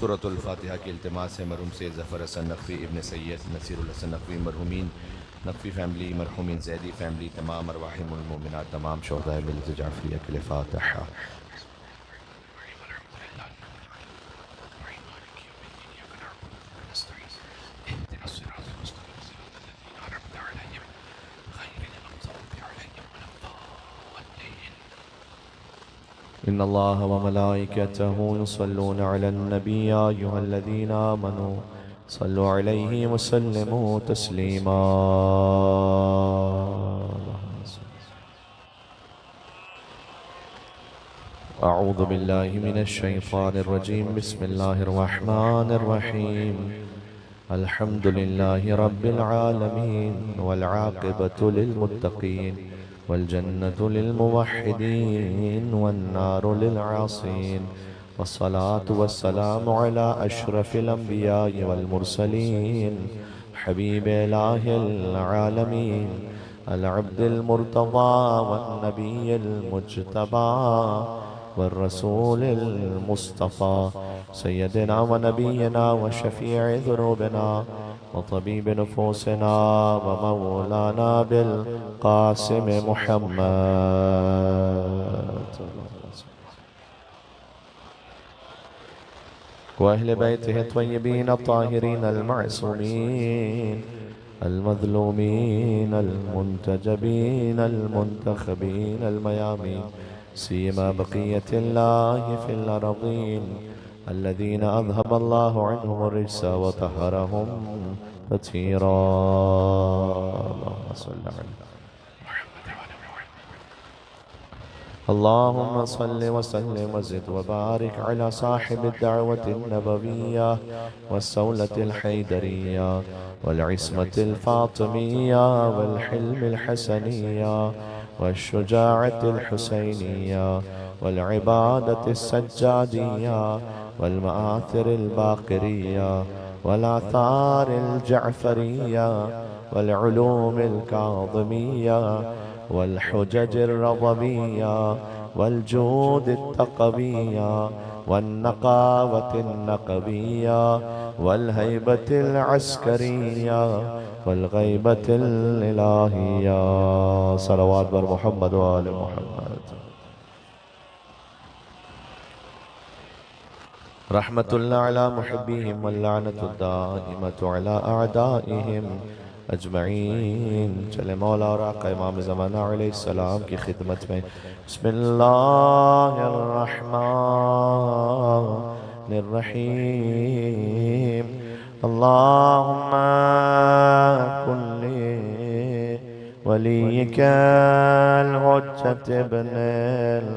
सूरतुल फातिहा की इल्तिमास है मरहूम से ज़फ़र हसन नकवी, इब्न सैयद नसीरुल हसन नकवी, मरहूमीन नकवी फ़ैमिली, मरहूमीन ज़ैदी फ़ैमिली, तमाम अरवाहिमुल मोमिनात, तमाम शुहदाए मिल्लत जाफ़रिया के लिए फ़ातिहा। इन्नल्लाह व मलाइकतहु युसल्लूना अलन नबी या अय्युहल्लज़ीना आमनू सल्लु अलैहि व सल्लिमू तस्लीमा। अऊज़ु बिल्लाहि मिनश शैतानिर रजीम। बिस्मिल्लाहिर रहमानिर रहीम। अल्हम्दुलिल्लाहि रब्बिल आलमीन वल आक़िबतु लिल मुत्तक़ीन वल जन्नतु लिल मुवह्हिदीन वन नारु लिल आसीन। वस्सलातु वस्सलामु अला अशरफिल अंबिया'i वल मुरसलीन हबीबे इलाहिल आलमीन अल अब्दिल मुर्तज़ा वन नबिय्यिल मुज्तबा वर रसूलिल मुस्तफ़ा सय्यदना व नबियना व शफ़ीअ ज़ुनूबना व तबीब नुफूसना व मौलाना बिल क़ासिम मुहम्मद व अहले बैतिहि त्वय्यबीन अत्ताहिरीन अल-मअसूमीन अल-मज़लूमीन अल-मुंतजबीन अल-मुंतखबीन अल-मयामीन सीमा बक़ियतिल्लाहि फ़िल अर्ज़ीन अल्लज़ीना अज़हबल्लाहु अन्हुम अर्रिज्स व तहहरहुम तत्हीरा। अल्लाहुम्मा सल्लि व सल्लिम व ज़िद व बारिक अला साहिबिद दअवतिन नबविय्या वस्सौलतिल हैदरिय्या वल इस्मतिल फ़ातिमिय्या वल हिल्मिल हसनिय्या वश्शुजाअतिल हुसैनिय्या वल इबादतिस सज्जादिय्या वल मआथिरिल बाक़िरिय्या वल आथारिल जअफ़रिय्या वल उलूमिल काज़िमिय्या वल हुज्जजिर रज़विय्या वल जूदित तक़विय्या वन नक़ावतिन नक़विय्या वल हैबतिल अस्करिय्या वल ग़ैबतिल इलाहिय्या। सलवात बर मुहम्मद व आले मुहम्मद। रहमतुल्लाह अला मुहिब्बिहिम व लानतु दाइमतु अला अअदाइहिम अजमईन। चले मौला और आका इमाम ज़माना अलैहिस्सलाम की खिदमत में बिस्मिल्लाहिर रहमानिर रहीम। अल्लाहुम्मा कुल्ली वलिय्यिकल हुज्जत इब्नुल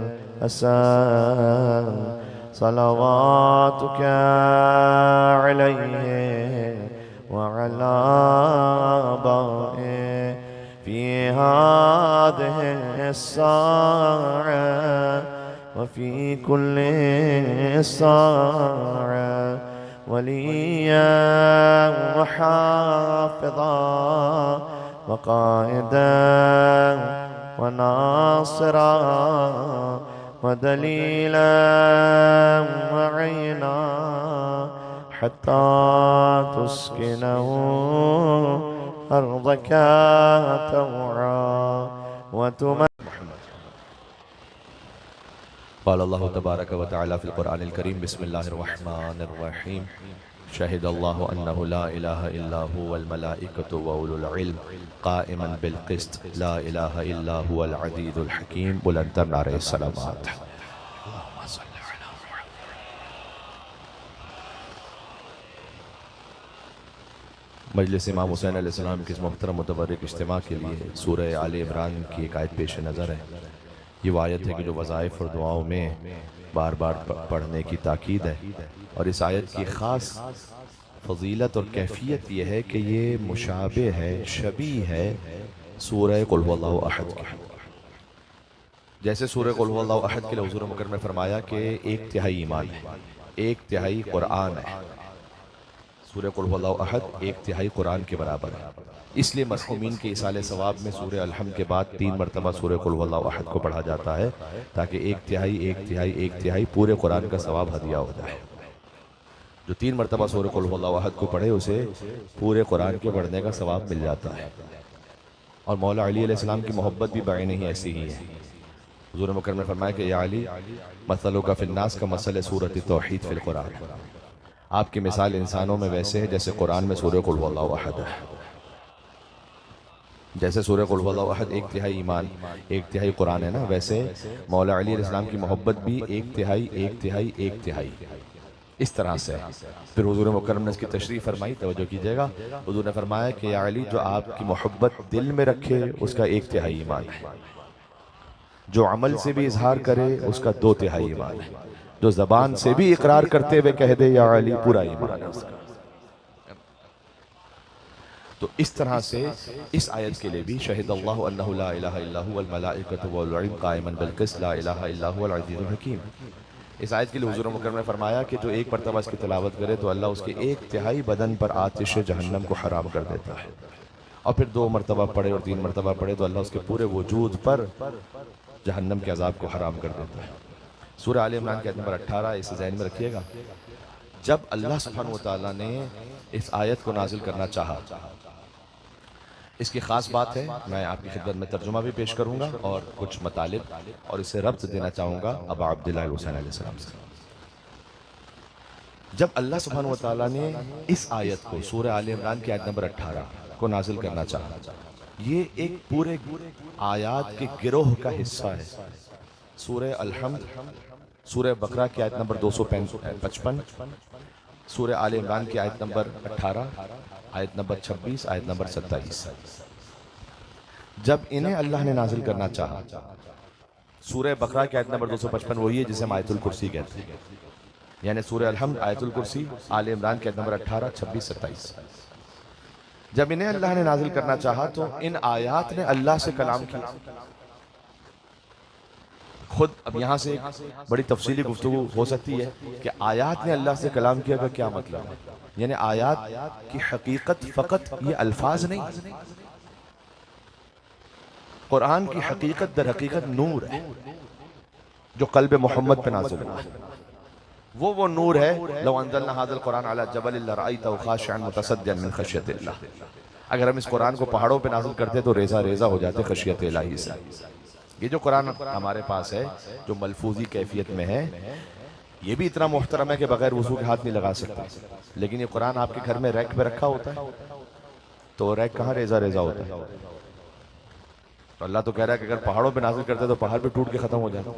हसन सलवातुका अलैहि वअला आबाए फी हादिहि अस्साअ व फी कुल्ली साअ वलिय्यन व हाफ़िज़ा व क़ाइदन व नासिरा व दलीलन व अयना हत्ता तुस्किनहु अर्ज़का तवआ व तुम। क़ाल अल्लाहु तबारक व तआला फ़िल क़ुरआनिल करीम बिस्मिल्लाहिर रहमानिर रहीम। शहिदल्लाहु अन्नहु ला इलाहा इल्ला हुवल मलाइकतु व उलुल इल्म क़ाइमन बिल क़िस्त ला इलाहा इल्ला हुवल अज़ीज़ुल हकीम। बुलंद नारे सलावत। मजलिस इमाम हुसैन अलैहिस्सलाम के इस मुहतरम मुतबर्रिक इज्तिमा के लिए सूरह आले इमरान की एक आयत पेश नज़र है। ये वो आयत है कि जो वज़ाइफ़ और दुआओं में बार बार पढ़ने की ताकीद है। और इस आयत की ख़ास फ़ज़ीलत और कैफियत यह है कि ये मुशाबे है, शबी है सूरह कुल हुवल्लाहु अहद की। जैसे सूरह कुल हुवल्लाहु अहद के लिए हुज़ूर मुकर्रम ने फरमाया कि 1/3 ईमान है, 1/3 कुरान है। सूरह कुल हुवल्लाहु अहद 1/3 कुरान के बराबर है। इसलिए मरहूमीन के इसाले सवाब में सूरह अलहम्द के बाद 3 मरतबा सूरह कुल हुवल्लाहु अहद को पढ़ा जाता है, ताकि 1/3 1/3 1/3 पूरे कुरान का सवाब हदिया हो जाए। जो 3 मरतबा सूरह कुल हुवल्लाहु अहद को पढ़े उसे पूरे कुरान के पढ़ने का सवाब मिल जाता है। और मौला अली अलैहिस्सलाम की मोहब्बत भी बायन ही ऐसी ही है। हुज़ूर मुकर्रम ने फरमाया कि या अली मसलुका फिन्नास का मसल सूरत तौहीद फिल कुरान, आपकी मिसाल इंसानों में वैसे है जैसे कुरान में सूरह कुल हुवल्लाहु अहद है। जैसे सूरह कुल हुवल्लाहु अहद 1/3 ईमान 1/3 कुरान है ना, वैसे मौला अली अलैहिस्सलाम की मोहब्बत भी 1/3 1/3 1/3 इस तरह से। फिर हुजूर मुकर्रम ने इसकी तशरीह फरमाई, तवज्जो कीजिएगा। हुजूर ने फरमाया कि या अली जो आपकी मोहब्बत दिल में रखे उसका 1/3 ईमान है, जो अमल से भी इजहार करे उसका 2/3 ईमान है, जो जबान से भी इकरार करते हुए कह दे या अली पूरा ईमान है उसका। तो इस तरह से इस आयत के लिए भी शहीदल्लाहु अन्नहु ला इलाहा इल्लहु वल मलाइकतु वल इल्म काइमन बिल क़िस्त ला इलाहा इल्ला हुवल अज़ीज़ुल हकीम। इस आयत के लिए हुज़ूर मुकर्रम ने फरमाया कि जो एक मरतबा इसकी तिलावत करे तो अल्लाह उसके 1/3 बदन पर आतिश जहन्नम को हराम कर देता है, और फिर 2 मरतबा पढ़े और 3 मरतबा पढ़े तो अल्लाह उसके पूरे वजूद पर जहन्नम के अजाब को हराम कर देता है। सूरह आले इमरान की आयत नंबर 18, इसे ज़हन में रखिएगा। जब अल्लाह सुब्हानहू व तआला ने इस आयत को नाजिल करना चाहा, इसकी ख़ास बात है, मैं आपकी खिदमत में तर्जुमा भी पेश करूंगा और कुछ मतालिब, और इसे रब्त देना चाहूँगा अबा अब्दुल्लाह हुसैन अलैहिस्सलाम से। जब अल्लाह सुब्हानहू व तआला ने इस आयत को सूरह आले इमरान की आयत नंबर 18 को नाजिल करना चाहा, ये एक पूरे आयात के गिरोह का हिस्सा है। सूरह अल-हम्द, सूरह बकरा की आयत नंबर 255, सूरह आले इमरान की आयत नंबर 18, आयत नंबर 26, आयत नंबर 27। जब इन्हें अल्लाह ने नाजिल करना चाहा, सूरह बकरा की आयत नंबर 255 वही है जिसे हम आयतुल कुर्सी कहते हैं, यानी सूरह अल-हम्द, आयतुल कुर्सी, आले इमरान की आयत नंबर 18, 26, 27। जब इन्हें अल्लाह ने नाजिल करना चाहा तो इन आयात ने अल्लाह से कलाम किया। खुद अब यहाँ से बड़ी तफसीली गुफ्तगू हो सकती है कि आयात ने अल्लाह से कलाम किया का क्या मतलब है। यानी आयात की हकीकत फ़कत ये अल्फाज नहीं, कुरान की हकीकत दर हकीकत नूर है जो कल्ब मोहम्मद पे नाज़िल हुआ है। वो नूर है, लौ अंज़लना हाज़ल कुरान अला जबल लरअयतहु ख़ाशिअन मुतसद्दिअन मिन खशियतिल्लाह। अगर हम इस कुरान को पहाड़ों पे नाज़िल करते तो रेज़ा रेज़ा हो जाते खशियत इलाही से। ये जो कुरान हमारे पास है जो मलफूजी कैफियत में है, ये भी इतना मुहतरम है कि बगैर वज़ू के हाथ नहीं लगा सकता। लेकिन ये कुरान आपके घर में रैक पे रखा होता है तो रैक कहाँ रेज़ा रेज़ा होता है। तो अल्लाह तो कह रहा है कि अगर पहाड़ों पे नाज़िल करते तो पहाड़ पे टूट के ख़त्म हो जाता।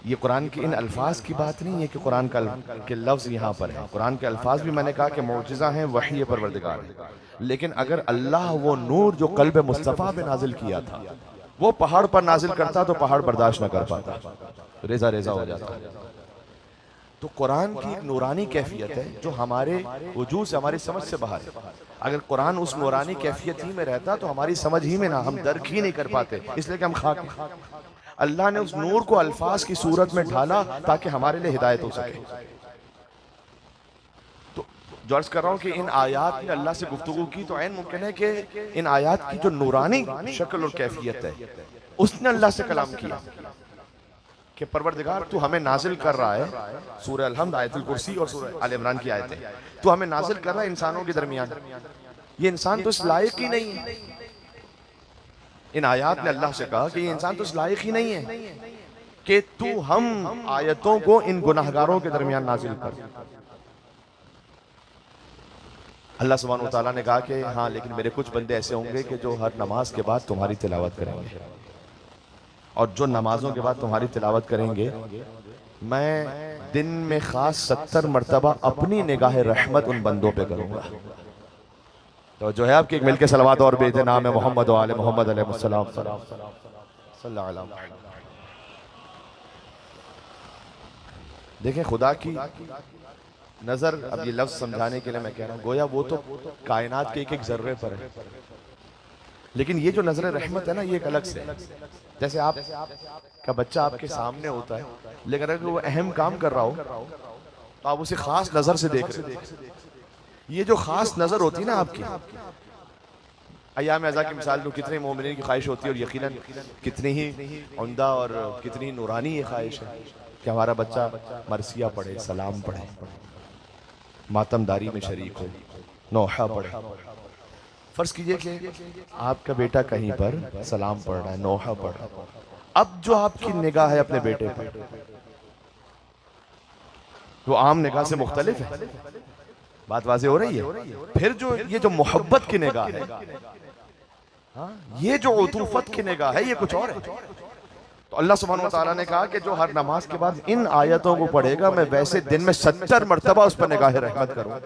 ये कुरान के इन अल्फाज की बात नहीं है कि कुरान के लफ्ज़ यहाँ पर है। कुरान के अल्फाज भी मैंने कहा कि मौजिज़ा हैं, वही परवरदिगार है। लेकिन अगर अल्लाह वो नूर जो कल्ब मुस्तफ़ा पे नाजिल किया था वो पहाड़ पर नाजिल करता तो पहाड़ बर्दाश्त न कर पाता, रेज़ा रेज़ा हो जाता। तो कुरान की एक नूरानी कैफियत है जो हमारे वजूद से, हमारी समझ से बाहर है। अगर कुरान उस नूरानी कैफियत ही में रहता तो हमारी समझ ही में ना, हम दर्क ही नहीं कर पाते, इसलिए कि हम खाक। अल्लाह ने उस नूर को अल्फाज की सूरत में ढाला ताकि हमारे लिए हिदायत हो सके। तो जो अर्ज कर रहा हूँ कि इन आयात ने अल्लाह से गुफ्तगू की तो ऐन मुमकिन है कि इन आयात की जो नूरानी शक्ल और कैफियत है उसने अल्लाह से कलाम किया कि परवरदिगार तू हमें नाजिल कर रहा है। सूरह अल-हम्द, आयतुल कुर्सी और सूरह आल इमरान की आयतें तू हमें नाजिल कर रहा है इंसानों के दरमियान। ये इंसान तो इस लायक ही नहीं है। इन आयात ने अल्लाह से कहा कि ये इंसान तो इस लायक ही नहीं है कि तू हम आयतों को इन गुनाहगारों के दरमियान नाजिल कर। अल्लाह सुब्हानहू व तआला ने कहा कि हाँ, लेकिन मेरे कुछ बंदे ऐसे होंगे कि जो हर नमाज के बाद तुम्हारी तिलावत करेंगे, और जो नमाजों के बाद तुम्हारी तिलावत करेंगे मैं दिन में खास 70 मरतबा अपनी निगाह रहमत उन बंदों पे करूंगा। तो जो है आपकी एक मिलके सलावत और भेजे, नाम है मोहम्मद व आले मोहम्मद अलैहिस्सलाम। देखें खुदा की नजर, अब ये लफ्ज समझाने के लिए मैं कह रहा हूँ, गोया वो तो कायनात के एक एक जर्रे पर है, लेकिन ये जो नजर रहमत है ना, ये एक अलग से है। जैसे आप का बच्चा आपके सामने होता है, लेकिन अगर वो अहम काम कर रहा हो तो आप उसे खास नजर से देख रहे हो। ये जो खास नजर होती है ना आपकी, अय्याम अज़ा की मिसाल तो कितने मोमिनीन की ख्वाहिश होती है, और यकीनन कितनी ही उम्दा और कितनी ही नूरानी ये ख्वाहिश है कि हमारा बच्चा मरसिया पढ़े, सलाम पढ़े, मातमदारी में शरीक हो, नौहा पढ़े। फर्ज कीजिए कि आपका बेटा कहीं पर सलाम पढ़ रहा है, नौहा पढ़ रहा है, अब जो आपकी निगाह है अपने बेटे पर, वो आम निगाह से मुख्तलिफ है। बात वाज़ेह हो रही है? फिर जो ये जो मोहब्बत की निगाह है, हाँ, ये जो उतूफत की निगाह है, ये कुछ और है। तो अल्लाह सुब्हानहू व तआला ने कहा कि जो हर नमाज के बाद इन आयतों को पढ़ेगा, मैं वैसे दिन में 70 मरतबा उस पर निगाह रहमत करूंगा।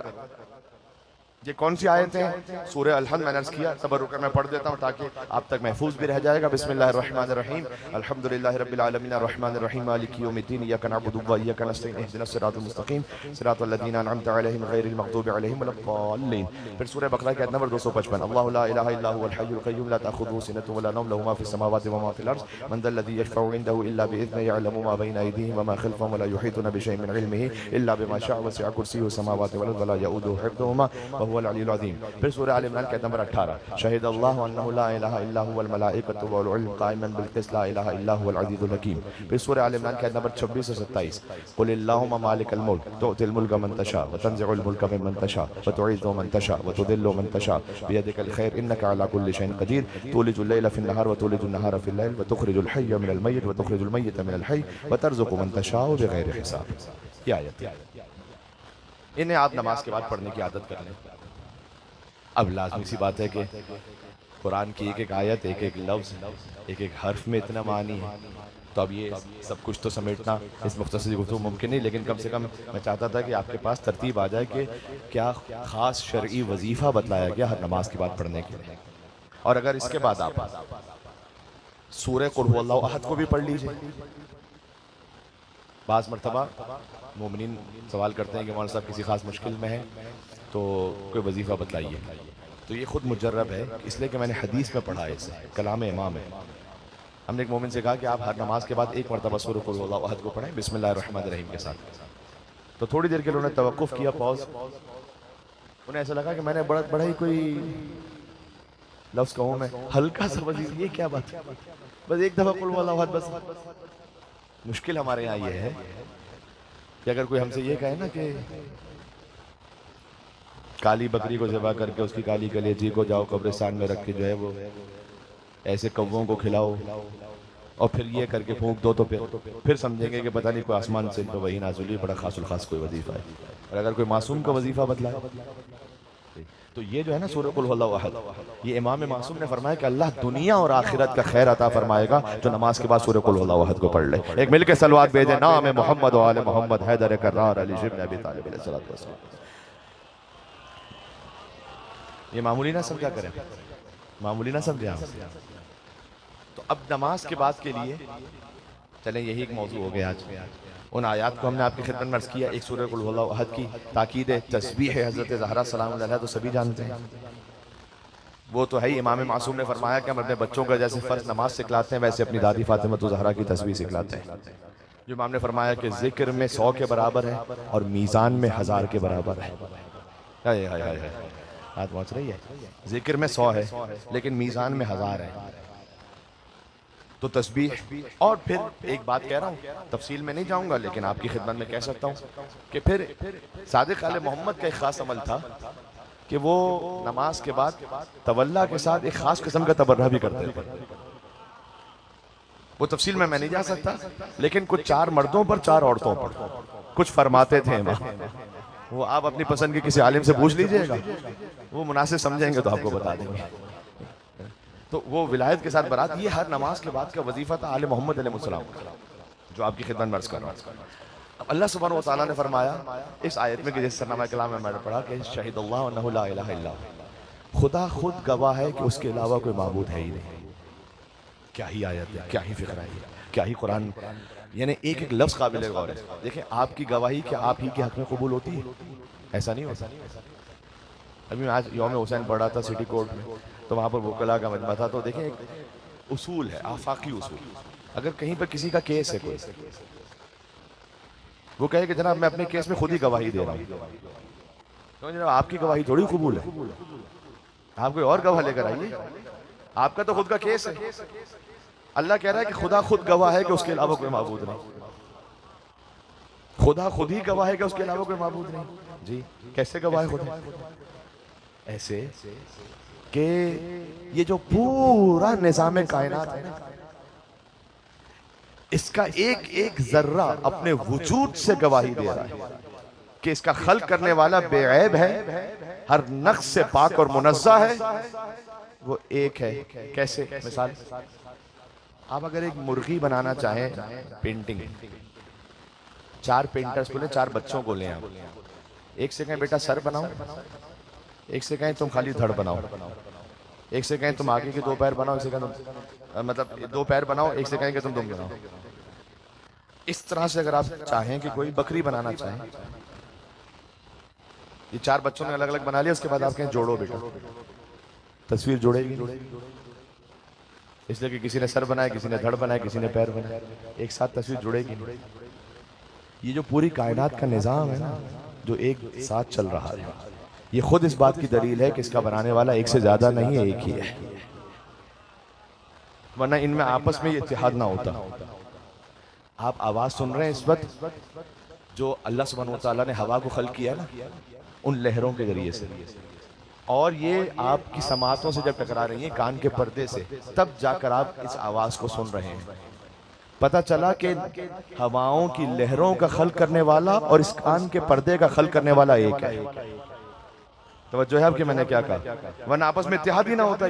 ये कौन सी आयतें हैं? सूरह अल-हम्द मैंने अर्ज़ किया, तबर्रुक में पढ़ देता हूँ ताकि आप तक महफूज भी रह जाएगा। बिस्मिल्लाहिर्रहमानिर्रहीम, अल्हम्दुलिल्लाहि रब्बिल आलमीन, अर्रहमानिर्रहीम, मालिकि यौमिद्दीन, इय्याका नअबुदु व इय्याका नस्तईन, इहदिनस सिरातल मुस्तकीम, सिरातल लज़ीना अनअमता अलैहिम गैरिल मग़दूबि अलैहिम वलद्दाल्लीन। फिर सूरह बकरा की आयत नंबर 255, अल्लाहु ला इलाहा इल्ला हुवल हय्युल क़य्यूम, ला तअख़ुज़ुहु सिनतुन वला नौम, लहु मा फ़िस समावाति व मा फ़िल अर्ज़, मन ज़ल्लज़ी यशफ़अु इंदहु इल्ला बिइज़्निही, यअलमु मा बैना अयदीहिम व मा ख़ल्फ़हुम व ला युहीतूना बिशैइन मिन इल्मिही इल्ला बिमा शाअ, वसिअ कुर्सियुहु समावाति वल अर्ज़ व ला यऊदुहु हिफ़्ज़ुहुमा व हुवल अलिय्युल अज़ीम। फिर सूरह आल इमरान के नंबर 18, शहीद अल्लाहु अन्नहु ला इलाहा इल्ला हुवल मलाइकतु वल इल्म क़ाइमन बिल क़िस्त, ला इलाहा इल्ला हुवल अज़ीज़ुल हकीम। फिर सूरह आल इमरान के नंबर 26 और 27, क़ुल अल्लाहुम्मा मालिकल मुल्क तु'तिल मुल्का मन तशा व तंज़िउल मुल्का मिम्मन तशा व तु'इज़्ज़ु मन तशा व तुज़िल्लु मन तशा बियदिकल खैर इन्नका अला कुल्लि शैइन क़दीर, तुलिजुल लैला फिन नहार व तुलिजुन नहारा फिल लैल व तुख़रिजुल हय्य मिनल मय्यित व तुख़रिजुल मय्यिता मिनल हय्य व तर्ज़ुक़ु मन तशा बिग़ैरि हिसाब। ये आयत है, इन्हें आप नमाज के बाद पढ़ने की आदत कर लें। अब लाज़मी सी बात है कि कुरान की एक एक आयत, एक एक लफ्ज़, एक एक हर्फ में इतना मानी है, तो अब ये सब कुछ तो समेटना इस मुख्तसर गुफ्तगू मुमकिन नहीं, लेकिन कम से कम मैं चाहता था कि आपके पास तरतीब आ जाए कि क्या ख़ास शरई वजीफ़ा बतलाया गया हर नमाज के बाद पढ़ने के लिए। और अगर इसके बाद आप सूरह कुल हुवल्लाहु अहद को भी पढ़ लीजिए। बाज़ मरतबा मोमिनीन सवाल करते हैं कि मौलाना साहब किसी ख़ास मुश्किल में है तो कोई वजीफ़ा बतलाइए, तो ये ख़ुद मुजर्रब है, इसलिए कि मैंने हदीस में पढ़ा है, इसे कलाम इमाम है। हमने एक मोमिन से कहा कि आप हर नमाज के बाद एक मरतबा सूरह कुल हुवल्लाहु अहद को पढ़ें बिस्मिल्लाहिर्रहमानिर्रहीम के साथ। तो थोड़ी देर के लिए उन्होंने तवक्कुफ़ किया, पॉज। उन्हें ऐसा लगा कि मैंने बड़ा ही कोई लफ्ज़ कहूँ मैं, हल्का सा वजीफ़ा, ये क्या बात है, बस एक दफ़ा कुल हुवल्लाहु अहद बस। मुश्किल हमारे यहाँ ये है कि अगर कोई हमसे ये कहे ना कि काली बकरी को ज़िबा करके उसकी काली कलेजी को जाओ कब्रिस्तान में रख के जो है वो ऐसे कौवों को खिलाओ और फिर ये करके फूंक दो, तो फिर समझेंगे कि पता नहीं कोई आसमान से तो वही नाज़िल हुई, बड़ा खासुल खास कोई वजीफ़ा है। और अगर कोई मासूम का वजीफ़ा बतलाए तो ये जो है ना सूरह कुल हुवल्लाहु अहद, ये इमाम मासूम ने फरमाया कि अल्लाह दुनिया और आखिरत का खैर अता फरमाएगा जो नमाज के बाद सूरह कुल हुवल्लाहु अहद को पढ़ ले। एक मिलके सलवात भेजे, नाम मोहम्मद व आले मोहम्मद, हैदर कर्रार, अली इब्न अबी तालिब अलैहिस्सलातु वस्सलाम। ये मामूली ना समझा करें, मामूली ना समझे आप। तो अब नमाज के बाद के लिए चलें, यही एक मौजू हो गया आज। उन आयात को हमने आपकी खिदमत में अर्ज़ किया। एक सूरह कुल हुवल्लाहु अहद की ताकीद तस्बीह है हज़रत ज़हरा सलाम अलैहा, तो सभी जानते हैं, वो तो है ही। इमाम मासूम ने फरमाया कि हम अपने बच्चों का जैसे फ़र्ज़ नमाज सिखलाते हैं वैसे अपनी दादी फातिमा ज़हरा की तस्बीह सिखलाते हैं। जो इमाम ने फरमाया कि ज़िक्र में 100 के बराबर है और मीज़ान में 1000 के बराबर है। हाय हाय हाय, बात पहुँच रही है। जिक्र में 100 है लेकिन मीज़ान में 1000 है। तो तस्बीह, और फिर एक बात कह रहा हूँ, तफसील में नहीं जाऊँगा लेकिन आपकी खिदमत में कह सकता हूँ कि फिर सादिक आले मोहम्मद का एक ख़ास अमल था कि वो नमाज के बाद तवल्ला के साथ एक ख़ास किस्म का तबर्रा भी करते थे। वो तफसील में मैं नहीं जा सकता, लेकिन कुछ 4 मर्दों पर 4 औरतों पर कुछ फरमाते थे इमाम। वो आप अपनी पसंद के किसी आलिम से पूछ लीजिएगा, वो मुनासिब समझेंगे तो आपको बता देंगे। तो वो विलायत के साथ बारात, ये हर नमाज के बाद का वजीफा था आले मोहम्मद अलैहिस्सलाम का, जो आपकी खिदमत में अर्ज़ कर रहा हूँ। अब अल्लाह सुब्हानहू व तआला ने फरमाया इस आयत में कि जिस सरनामा कलाम में मैंने पढ़ा कि शहीदल्लाहु अन्नहु ला इलाहा इल्ला हु, खुदा खुद गवाह है कि उसके अलावा कोई माबूद है ही नहीं। क्या ही आयत है, क्या ही फिक्र है, क्या ही कुरान, यानी एक एक लफ्ज़ काबिल गौर है। देखें, आपकी गवाही क्या आप ही के हक में कबूल होती है? ऐसा नहीं होता। अभी मैं आज यौम हुसैन पढ़ा था सिटी कोर्ट में, तो वहाँ पर वकला का मजमा था। तो देखें, एक उसूल है, आफाकी उसूल। अगर कहीं पर किसी का केस है, कोई वो कहे कि जनाब मैं अपने केस में खुद ही गवाही दे रहा हूँ, तो जनाब आपकी गवाही थोड़ी कबूल है, आप कोई और गवाह लेकर आइए, आपका तो खुद का केस है। अल्लाह कह रहा है कि खुदा खुद गवाह है कि उसके अलावा कोई माबूद नहीं। खुदा खुद ही गवाह है कि उसके अलावा कोई माबूद नहीं। जी कैसे गवाह है खुदा? ऐसे कि ये जो पूरा निजाम कायनात है ना, इसका एक एक जर्रा अपने वजूद से गवाही दे रहा है कि इसका खल्क करने वाला बेऐब है, हर नक्स से पाक और मुनज़्ज़ा है, वो एक है। कैसे? मिसाल, आप अगर एक मुर्गी बनाना चाहें, पेंटिंग, 4 पेंटर्स को लें, 4 बच्चों को लें, आप एक से कहें बेटा सर बनाओ, एक से कहें तुम खाली धड़ बनाओ, एक से कहें तुम आगे के 2 पैर बनाओ, एक से कहें तुम मतलब 2 पैर बनाओ, एक से कहें कि तुम बनाओ। इस तरह से अगर आप चाहें कि कोई बकरी बनाना चाहें, ये 4 बच्चों ने अलग अलग बना लिया, उसके बाद आप कहें जोड़ो बेटा, तस्वीर जोड़ेगी? इसलिए कि किसी ने सर बनाया, किसी ने धड़ बनाया, किसी ने पैर बनाया, एक साथ तस्वीर जुड़ेगी नहीं। ये जो पूरी कायनात का निज़ाम है ना, जो एक साथ चल रहा है, ये खुद इस बात की दलील है कि इसका बनाने वाला एक से ज्यादा नहीं है, एक ही है, वरना इनमें आपस में ये इत्तेहाद ना होता। आप आवाज सुन रहे हैं इस वक्त, जो अल्लाह सुब्हानहू व तआला ने हवा को खल्क किया ना, उन लहरों के जरिए से, और ये आपकी समातों से जब टकरा रही है, कान के पर्दे से, तब जाकर आप इस आवाज को सुन रहे हैं। पता चला कि हवाओं की लहरों का खल्क करने वाला और इस कान के पर्दे का खल्क करने वाला एक है। तवज्जो है आपकी मैंने क्या कहा? वरना आपस में इत्तेहाद ही ना होता।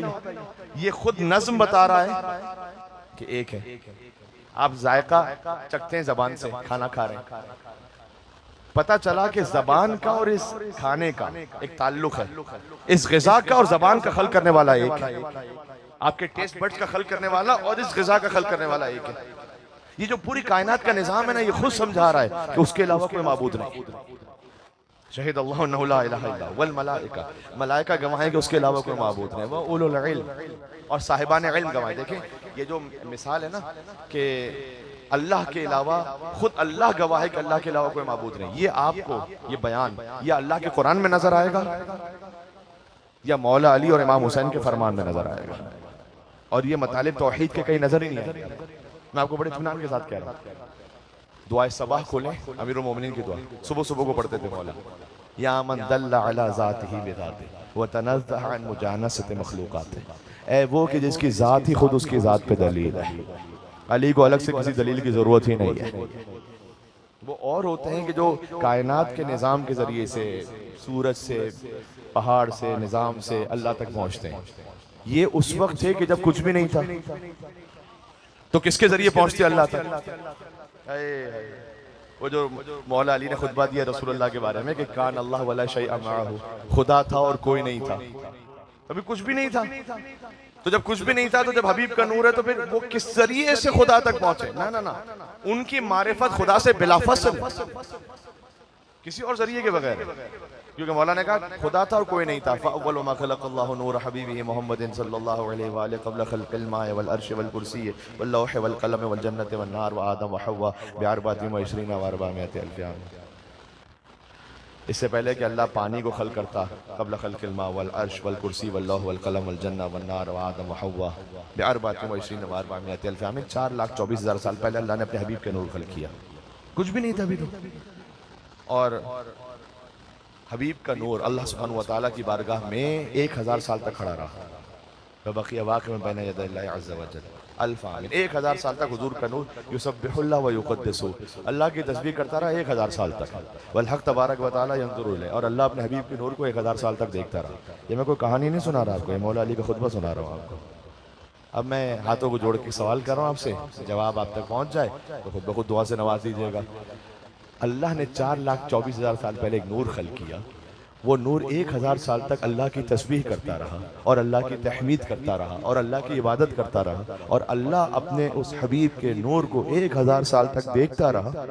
ये खुद नज्म बता रहा है कि एक है। आप जायका चखते हैं जबान से, खाना खा रहे हैं, पता चला कि जबान का और इस खाने का एक ताल्लुक है, इस ग़िज़ा का और जबान का खल्क करने वाला एक है, आपके टेस्ट बड्स का खल्क करने वाला और इस ग़िज़ा का खल्क करने वाला एक है। ये जो पूरी कायनात का निज़ाम है ना, ये खुद समझा रहा है कि उसके अलावा कोई माबूद नहीं। शहीद अल्लाह अन्नहु ला इलाहा इल्ला वल मलाइका, मलाइका गवाह है कि उसके अलावा कोई माबूद नहीं, वह उलुल इल्म, और साहिबान इल्म गवाह। देखें ये जो मिसाल है ना कि अल्लाह के अलावा, खुद अल्लाह गवाह है कि अल्लाह के अलावा कोई माबूद नहीं, ये आपको ये बयान या अल्लाह के कुरान में नजर आएगा या मौला अली और इमाम हुसैन के फरमान में नजर आएगा, और ये मतालिब तौहीद के कहीं नजर ही नहीं आएगा। मैं आपको बड़े इत्मीनान के साथ कह रहा हूँ, दुआए सबाह खोलें, अमीरुल मोमिनीन की दुआ सुबह सुबह को पढ़ते थे, मौला या मन दल्ला अला ज़ातिही बिज़ातिही व तनज़्ज़ह अन मुजानसति मखलूक़ातिही, ऐ वो कि जिसकी ज़ात ही खुद उसकी ज़ात पे दलील है। अली को अलग से किसी दलील की ज़रूरत ही नहीं है। वो और होते हैं कि जो कायनात के निज़ाम के ज़रिए से, सूरज से, पहाड़ से, निज़ाम से अल्लाह तक पहुँचते हैं। ये उस वक्त थे कि जब कुछ भी नहीं था, तो किसके ज़रिए पहुँचते अल्लाह तक? वो जो मौला अली ने खुतबा दिया रसूलुल्लाह के बारे में कि कान अल्लाह वला शैअ मअहू, खुदा था और कोई नहीं था, अभी कुछ भी नहीं था। तो जब कुछ भी नहीं था, तो जब हबीब का नूर है, तो फिर वो किस जरिए से खुदा तक पहुंचे? ना ना ना, उनकी मारिफत खुदा से बिलाफसल, किसी और जरिए के बगैर, क्योंकि मौला ने कहा खुदा था और कोई नहीं था। फ़अव्वलु मा ख़लक़ल्लाहु नूर हबीबिही मुहम्मदिन सल्लल्लाहु अलैहि व आलिहि क़ब्ल ख़ल्क़िल माइ वल अर्श वल कुर्सी वल लौह वल क़लम वल जन्नति वन नार व आदम व हव्वा बिअरबातिन व इश्रीन व अर्बामियति अल्फ़ आम। इससे पहले कि अल्लाह पानी को खल्क़ करता, क़ब्ल ख़ल्क़िल मा वल अर्श वल कुर्सी वल लौह वल क़लम वल जन्नत वन नार व आदम व हव्वा बिअरबातिन व इश्रीन व अर्बामियति अल्फ़ आम, 4,24,000 साल पहले अल्लाह ने अपने हबीब के नूर खल्क़ किया। कुछ भी नहीं था अभी तो। और हबीब का नूर अल्लाह सुब्हानहू व तआला की बारगाह में 1000 साल तक खड़ा रहा। बक़िया वाक़िअन बैन यदैल्लाहि अज़्ज़ा व जल्ल अल्फ़ आमीन। 1000 साल तक हुज़ूर का नूर युसब्बिहुल्लाह व युक़द्दिसु, अल्लाह की तस्बीह करता रहा 1000 साल तक। वल हक़ तबारक व तआला यंज़ुरु इलैहि, और अल्लाह अपने हबीब के नूर को 1000 साल तक देखता रहा। ये मैं कोई कहानी नहीं सुना रहा आपको, ये मौला अली का खुतबा सुना रहा हूँ आपको। अब मैं हाथों को जोड़ के सवाल कर रहा हूँ आपसे, जवाब आप तक पहुँच जाए तो खुद ब खुद दुआ से नवाज दीजिएगा। अल्लाह ने 4,24,000 साल पहले एक नूर खल्क़ किया, वो नूर 1000 साल तक अल्लाह की तस्बीह करता रहा और अल्लाह की तहमीद करता रहा और अल्लाह की इबादत करता रहा, और अल्लाह अपने उस हबीब के नूर को 1000 साल तक देखता रहा।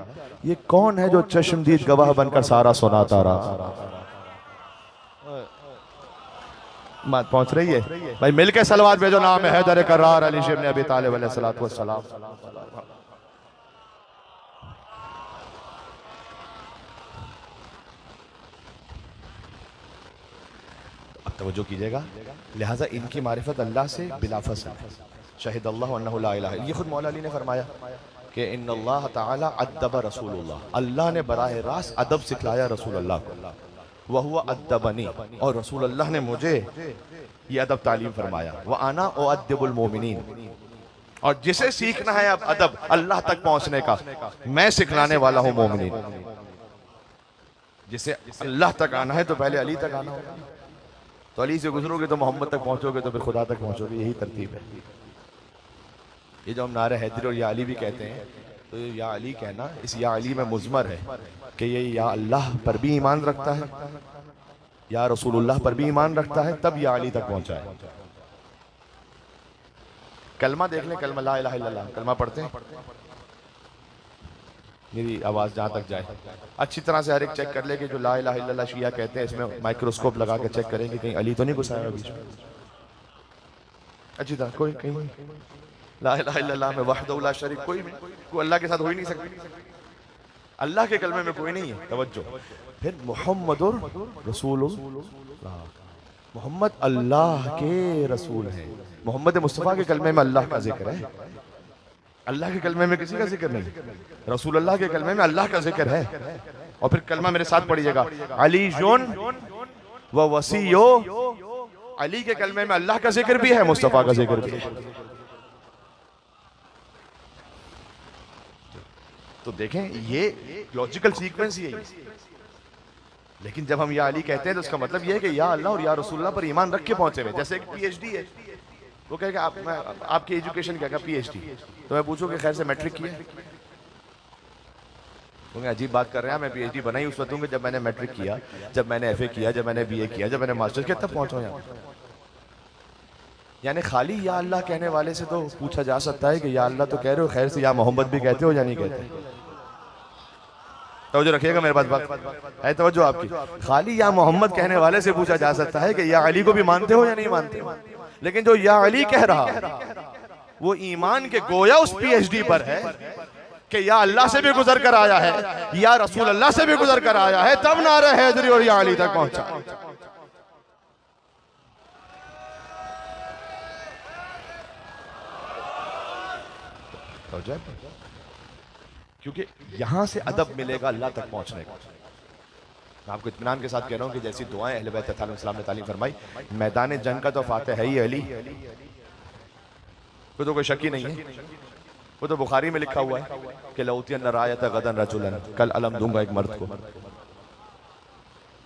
ये कौन है जो चश्मदीद गवाह बनकर सारा सुनाता रहा? बात पहुंच रही है भाई? मिलके सलवात भेजो, नाम है हैदर करार अली इब्न अबी तालिब अलैहिस्सलातु वस्सलाम। तवज्जो कीजिएगा। लिहाजा इनकी मारिफत अल्लाह से बिलाफसल है। शहीद अल्लाह अन्नहु ला इलाहा, ये खुद मौला अली ने फरमाया कि इन्नल्लाह ताला अद्दब रसूलुल्लाह, अल्लाह ने बराह रास्त अदब सिखलाया रसूल अल्लाह को, वह हुआ अद्दबनी, और रसूल अल्लाह ने मुझे ये अदब तालीम फरमाया, व आना ओ अद्दबुल मोमिनीन, और जिसे सीखना है अब अदब अल्लाह तक पहुंचने का, मैं सिखलाने वाला हूं मोमिनीन। जिसे अल्लाह तक आना है तो पहले अली तक आना होगा, तो अली से गुजरोगे तो मोहम्मद तक पहुंचोगे, तो फिर खुदा तक पहुंचोगे, यही तरतीब है। ये जो हम नारे हैदरी और या अली भी कहते हैं, तो ये या अली कहना इस या अली में मुज़मर है कि ये या अल्लाह पर भी ईमान रखता है, या रसूलुल्लाह पर भी ईमान रखता है, तब या अली तक पहुंचा है। कलमा देख लें, कलमा ला इलाहा इल्लल्लाह, कलमा पढ़ते हैं, मेरी आवाज़ जहाँ तक जाए अच्छी तरह से हर एक चेक कर ले कि जो ला इलाहा इल्लल्लाह शिया कहते हैं, इसमें माइक्रोस्कोप लगा के चेक करेंगे कहीं अली तो नहीं घुसाया बीच में, अच्छी तरह। कोई कहीं ला इलाहा इल्लल्लाह में वहदहु ला शरीक, कोई अल्लाह के साथ हो ही नहीं सकता, अल्लाह के कलमे में कोई नहीं है। तवज्जो, फिर मुहम्मदुर रसूलुल्लाह, मोहम्मद अल्लाह के रसूल हैं। मोहम्मद मुस्तफ़ा के कलमे में अल्लाह का जिक्र है, अल्लाह के कलमे में किसी का जिक्र नहीं, रसूल अल्लाह के कलमे में अल्लाह का जिक्र है। और फिर कलमा मेरे साथ पढ़िएगा, अली जोन व वसीयो, अली के कलमे में अल्लाह का जिक्र भी है, मुस्तफ़ा का जिक्र भी है। तो देखें ये लॉजिकल सीक्वेंस ही है। लेकिन जब हम या अली कहते हैं तो उसका मतलब ये है कि या अल्लाह और या रसूलुल्लाह पर ईमान रख के पहुंचे हुए। जैसे एक पीएचडी है, वो कहेगा आपकी एजुकेशन क्या, पीएचडी, तो मैं पूछूं कि खैर से मैट्रिक किया है, तो मैं अजीब बात कर रहे हैं, मैं पीएचडी बनाई उस वक्त दूंगा जब मैंने मैट्रिक किया, जब मैंने एफए किया, जब मैंने बीए किया, जब मैंने मास्टर्स किया, तब पहुंचा यहाँ। यानी खाली या अल्लाह कहने वाले से तो पूछा जा सकता है कि या अल्लाह तो कह रहे हो, खैर से या मोहम्मद भी कहते हो या नहीं कहते। तवज्जो रखिएगा, मेरे पास बात है, तवज्जो आपकी। खाली या मोहम्मद कहने वाले से पूछा जा सकता है कि या अली को भी मानते हो या नहीं मानते हो, लेकिन जो या अली कह रहा वो ईमान के गोया उस पीएचडी पर है कि या अल्लाह से भी गुजर कर आया है, या रसूल अल्लाह से भी गुजर कर आया है, तब नारे हैदरी और या अली तक पहुंचा। क्योंकि यहां से अदब मिलेगा अल्लाह तक पहुंचने का। मैं आपको इत्मीनान के साथ कह रहा हूं कि जैसी दुआएं अहले बैत अलैहिस्सलाम ने तालीम फरमाई, मैदान जंग का तो फातिह है ही अली, वो तो कोई शक ही नहीं है। वो तो बुखारी में लिखा हुआ है कि लौतियन रायत गदन रजुलन, कल अलम दूंगा एक मर्द को।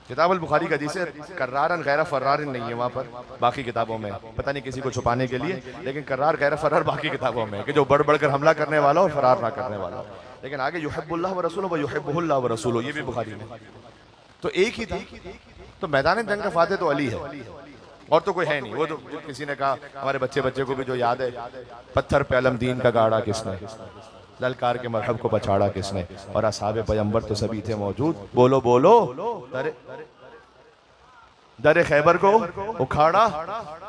किताब अल बुखारी का हदीस है, कर्रारन गैर फर्रारन नहीं है वहाँ पर, बाकी किताबों में पता नहीं किसी को छुपाने के लिए, लेकिन कर्रार गैर फर्रार बाकी किताबों में कि जो बढ़ बढ़कर हमला करने वाला और फरार ना करने वाला। लेकिन आगे युहिब्बुल्लाह व रसूलुहु व युहिब्बुहुल्लाह व रसूलुहु, ये भी बुखारी में, तो एक ही था। तो मैदान जंग का फातिह तो अली है और तो कोई है नहीं। वो तो किसी ने कहा, हमारे बच्चे को भी जो याद है, पत्थर पे अलम दीन का गाड़ा किसने, ललकार के मरहब को पछाड़ा किसने, और असहाबे पैगंबर तो सभी थे मौजूद, बोलो बोलो दरे खैबर को उखाड़ा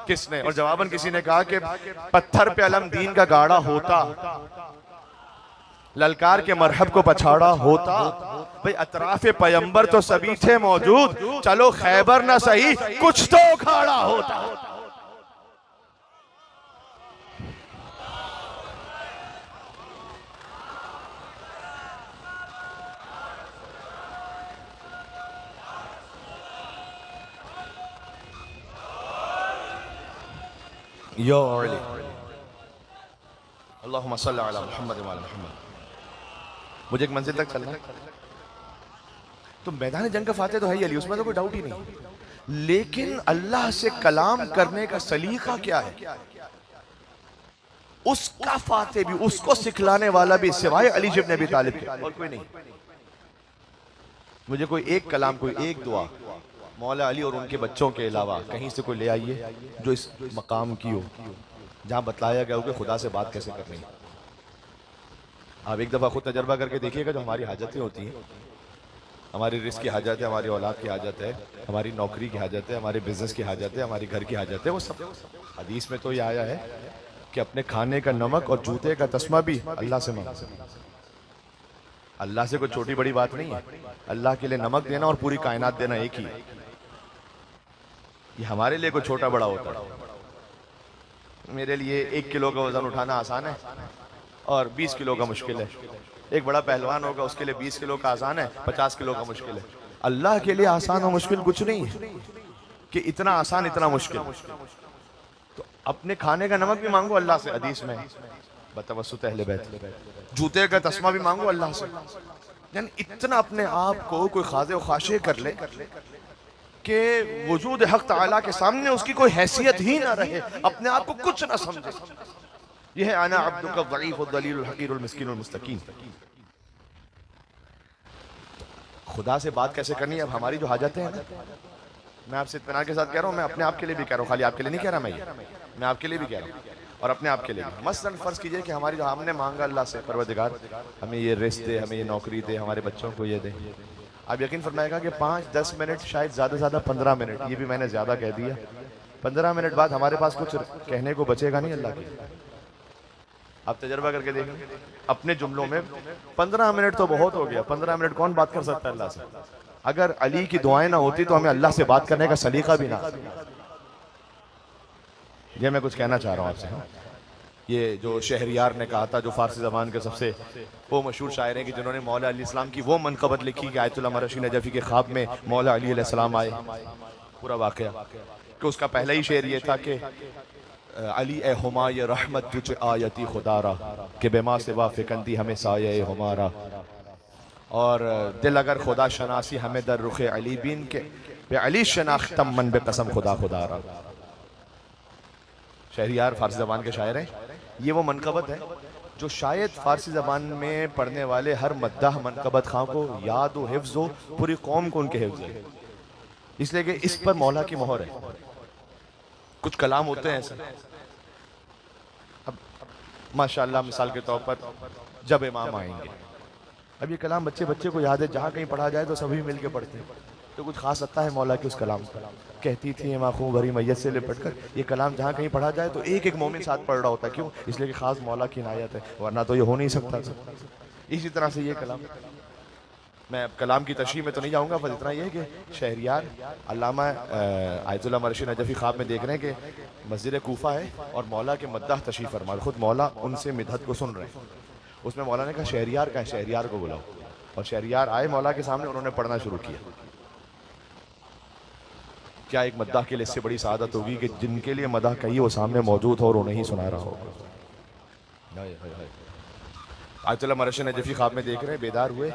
किसने। और जवाबन किसी ने कहा कि पत्थर पे अलम दीन का गाड़ा होता, ललकार के मरहब को पछाड़ा होता, भाई अतराफे पैगंबर तो सभी थे मौजूद, चलो खैबर ना सही कुछ तो उखाड़ा होता। अल्लाहुम्मा सल्ली अला मुहम्मद व अला मुहम्मद। मुझे एक मंजिल तक चलना है, तो मैदान जंग का फातिह तो है ही अली, उसमें तो कोई डाउट ही नहीं। लेकिन अल्लाह से कलाम करने का सलीका क्या है, उसका फातिह भी, उसको सिखलाने वाला भी सिवाय अली इब्न अबी तालिब के और कोई नहीं। मुझे कोई एक कलाम, कोई एक दुआ मौला अली और उनके बच्चों के अलावा कहीं से कोई ले आइए जो इस मकाम की हो, जहां बतलाया गया हो कि खुदा से बात कैसे करनी है। आप एक दफ़ा खुद तजर्बा करके देखिएगा, जो हमारी हाजतें होती हैं, हमारी रिस्क की हाजत है, हमारी औलाद की हाजत है, हमारी नौकरी की हाजत है, हमारे बिजनेस की हाजत है, हमारी घर की हाजत है, वो सब हदीस में तो ये आया है कि अपने खाने का नमक और जूते का तस्मा भी अल्लाह से मांगो। अल्लाह से कोई छोटी बड़ी बात नहीं है। अल्लाह के लिए नमक देना और पूरी कायनात देना एक ही है। ये हमारे लिए कोई छोटा बड़ा होता है। मेरे लिए 1 किलो का वजन उठाना आसान है और 20 किलो का मुश्किल है। एक बड़ा पहलवान होगा, उसके लिए 20 किलो का आसान है, 50 किलो का मुश्किल है। अल्लाह के लिए आसान और मुश्किल कुछ नहीं है कि इतना आसान इतना मुश्किल। तो अपने खाने का नमक भी मांगो अल्लाह से, हदीस में बतवस्सुत अहले बैत। जूते का तस्मा भी मांगो अल्लाह से। यानी इतना अपने आप को कोई खाज़े और खाशे कर ले कि वजूद हक ताला के सामने उसकी कोई हैसियत ही ना रहे, अपने आप को कुछ ना समझे। यह है आना अब्दुका ज़ईफ़ दलील हकीर मिस्कीन मुस्तकीन। खुदा से बात कैसे करनी है? अब हमारी जो हाजतें हैं ना, मैं आपसे इत्मीनान के साथ कह रहा हूँ, मैं अपने आप के लिए भी कह रहा हूँ, खाली आपके लिए नहीं कह रहा मैं आपके लिए भी कह रहा हूँ और अपने आप के लिए भी। मसलन फ़र्ज़ कीजिए कि हमारी जो हमने मांगा अल्लाह से, परवरदिगार हमें ये रिज़्क़ दे, हमें ये नौकरी दे, हमारे बच्चों को ये दे। आप यकीन फरमाएगा कि 5-10 मिनट, शायद ज़्यादा से ज़्यादा 15 मिनट, ये भी मैंने ज़्यादा कह दिया, 15 मिनट बाद हमारे पास कुछ कहने को बचेगा नहीं अल्लाह के। आप तजर्बा करके देखें अपने जुमलों में, 15 मिनट तो बहुत हो गया। 15 मिनट कौन बात कर सकता है अल्लाह से? अगर अली की दुआएं ना होती तो हमें अल्लाह से बात करने का सलीका भी ना। ये मैं कुछ कहना चाह रहा हूँ आपसे। ये जो शहरियार ने कहा था, जो फारसी ज़बान के सबसे वो मशहूर शायर हैं कि जिन्होंने मौला अली इस्लाम की वो मनक़बत लिखी कि आयतुल्लाह मरशी नजफ़ी के ख्वाब में मौला अली अलैहिस्सलाम आए, पूरा वाक़या, कि उसका पहला ही शेर ये था कि अली ए हुमाय रहमत तुझे आयती खुदारा के बेमा से वाफ़िकंदी हमें साये हमारा, और दिल अगर खुदा शनासी हमें दर रुख अली बिन के बे अली शनाख्तम मन बे कसम खुदा खुदारा। शहरियार फारसी ज़बान के शायर हैं। ये वो मनक़बत है जो शायद फारसी ज़बान में पढ़ने वाले हर मद्दाह मनक़बत खां को याद हो, हिफ्ज़ हो, पूरी कौम को उनके हिफ्ज़ है, इसलिए कि इस पर मौला की मोहर है। कुछ कलाम होते हैं ऐसे, अब माशाअल्लाह मिसाल के तौर पर जब इमाम आएंगे, अब ये कलाम बच्चे बच्चे को याद है, जहाँ कहीं पढ़ा जाए तो सभी मिल के पढ़ते हैं, तो कुछ खास लगता है मौला के उस कलाम को। कहती थी माखूं भरी मैयत से लिपट कर, ये कलाम जहाँ कहीं पढ़ा जाए तो एक एक मोमिन साथ पढ़ रहा होता है। क्यों? इसलिए कि खास मौला की इनायत है, वरना तो ये हो नहीं सकता था। इसी तरह से ये कलाम, मैं अब कलाम की तशरीह में तो नहीं जाऊँगा, बस इतना ये कि शहरियार अल्लामा आयतुल्लाह मरशी नजफ़ी ख्वाब में देख रहे हैं कि मस्जिद कूफा है और मौला के मद्दाह तशरीफ़ फरमा, खुद मौला उनसे मिदहत को सुन रहे हैं। उसमें मौला ने कहा शहरियार का है, शहरियार को बुलाओ, और शहरियार आए मौला के सामने, उन्होंने पढ़ना शुरू किया। क्या एक मद्दाह के लिए इससे बड़ी सआदत होगी कि जिनके लिए मदाह कही वो सामने मौजूद हो और उन्हें ही सुना रहा होगा। आयतुल्लाह मरशी नजफ़ी ख्वाब में देख रहे हैं, बेदार हुए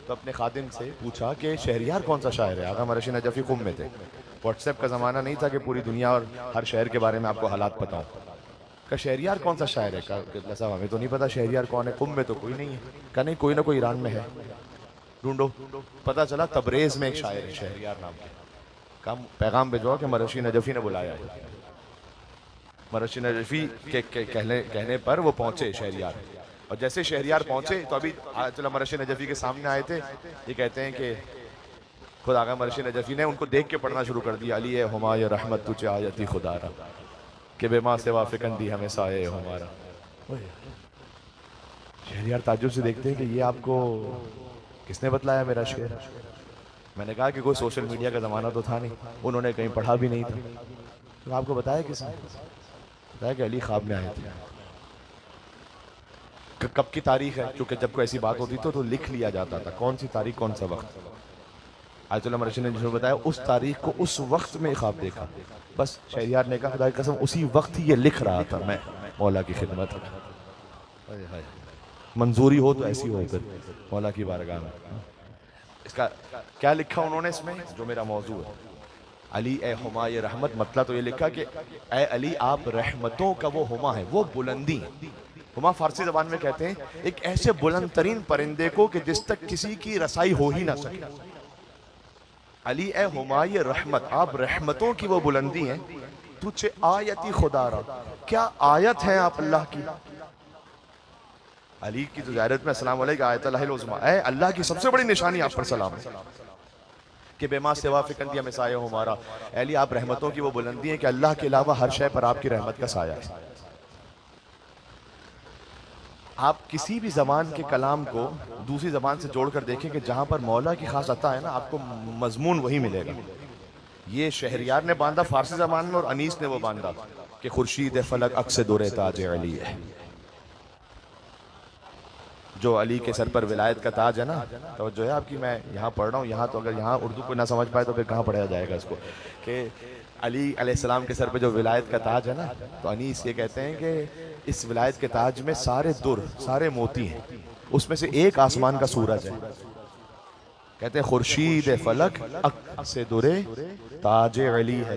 तो अपने खादिम से पूछा कि शहरियार कौन सा शायर है? आगा मरशी नजफ़ी कुम में थे, व्हाट्सएप का ज़माना नहीं था कि पूरी दुनिया और हर शहर के बारे में आपको हालात पता हो। का शहरियार कौन सा शायर है? कहा साहब हमें तो नहीं पता शहरियार कौन है, कुम में तो कोई नहीं है। कहा नहीं, कोई ना कोई ईरान में है, ढूंढो। पता चला तबरेज़ में एक शायर है शहरियार नाम के। कहा पैगाम भिजवाओ कि मरशी नजफ़ी ने बुलाया है। मरशी नजफ़ी के कहने पर वो पहुँचे शहरियार, और जैसे शहरियार पहुँचे तो अभी आयतुल्लाह मरशी नजफ़ी के सामने आए थे। ये कहते हैं कि खुद आगा मरशी नजफ़ी ने उनको देख के पढ़ना शुरू कर दिया, अली हुमाय रहमत तुझे आयती खुदारा के बेमा से वाफ़िकंदी हमें साये हमारा। शहरियार ताज्जुब से देखते हैं कि ये आपको किसने बतलाया मेरा शेर? मैंने कहा कि कोई सोशल मीडिया का ज़माना तो था नहीं, उन्होंने कहीं पढ़ा भी नहीं था, तो आपको बताया किसने? बताया कि अली ख्वाब में आए थे। कब की तारीख है? क्योंकि जब कोई ऐसी बात होती तो लिख लिया जाता था, कौन सी तारीख कौन सा वक्त। आयतुल्लाह मरशी ने जो बताया उस तारीख को उस वक्त में ख्वाब देखा। बस शहरियार ने कहा खुदा की कसम उसी वक्त ही ये लिख रहा था मैं मौला की खिदमत में। मंजूरी हो तो ऐसी हो फिर मौला की बारगाह में। इसका क्या लिखा उन्होंने इसमें, जो मेरा मौजू है, अली ए हुमाय रहमत, मतलब तो ये लिखा कि ए अली आप रहमतों का वो हुमा है, वो बुलंदी है। हुमा फारसी ज़बान में कहते हैं एक ऐसे बुलंद तरीन परिंदे को कि जिस तक किसी की रसाई हो ही ना सके। अली ए हुमाय रहमत, आप रहमतों की वो बुलंदी हैं, तुझे आयती खुदारा, क्या आयत है आप अल्लाह की। अली की तो ज़ाहिरत में अस्सलाम वालेकुम आयतुल्लाहिल उज़्मा, ऐ अल्लाह की सबसे बड़ी निशानी आप पर सलाम है कि बेमा से वाफ़िकंदिया में साया हमारा। अली आप रहमतों की वो बुलंदी है कि अल्लाह के अलावा हर शय पर आपकी रहमत का साया है। आप किसी भी ज़बान के कलाम को दूसरी ज़बान से जोड़कर देखें कि जहाँ पर मौला की खास अता है ना, आपको मजमून वही मिलेगा। ये शहरियार ने बांधा फारसी ज़बान में और अनीस ने वो बांधा कि खुर्शीद फलक अक्स दुरे ताज अली है। जो अली के सर पर विलायत का ताज है ना, तो जो है आपकी, मैं यहाँ पढ़ रहा हूँ, यहाँ तो अगर यहाँ उर्दू को ना समझ पाए तो फिर कहाँ पढ़ाया जाएगा इसको, कि अली अलैहिस्सलाम के सर पे जो विलायत का ताज है ना, तो अनीस ये कहते हैं कि इस विलायत के ताज में सारे दुर, सारे मोती हैं, उसमें से एक आसमान का सूरज है। कहते हैं खुर्शीद फलक अक से दुरे ताज अली है।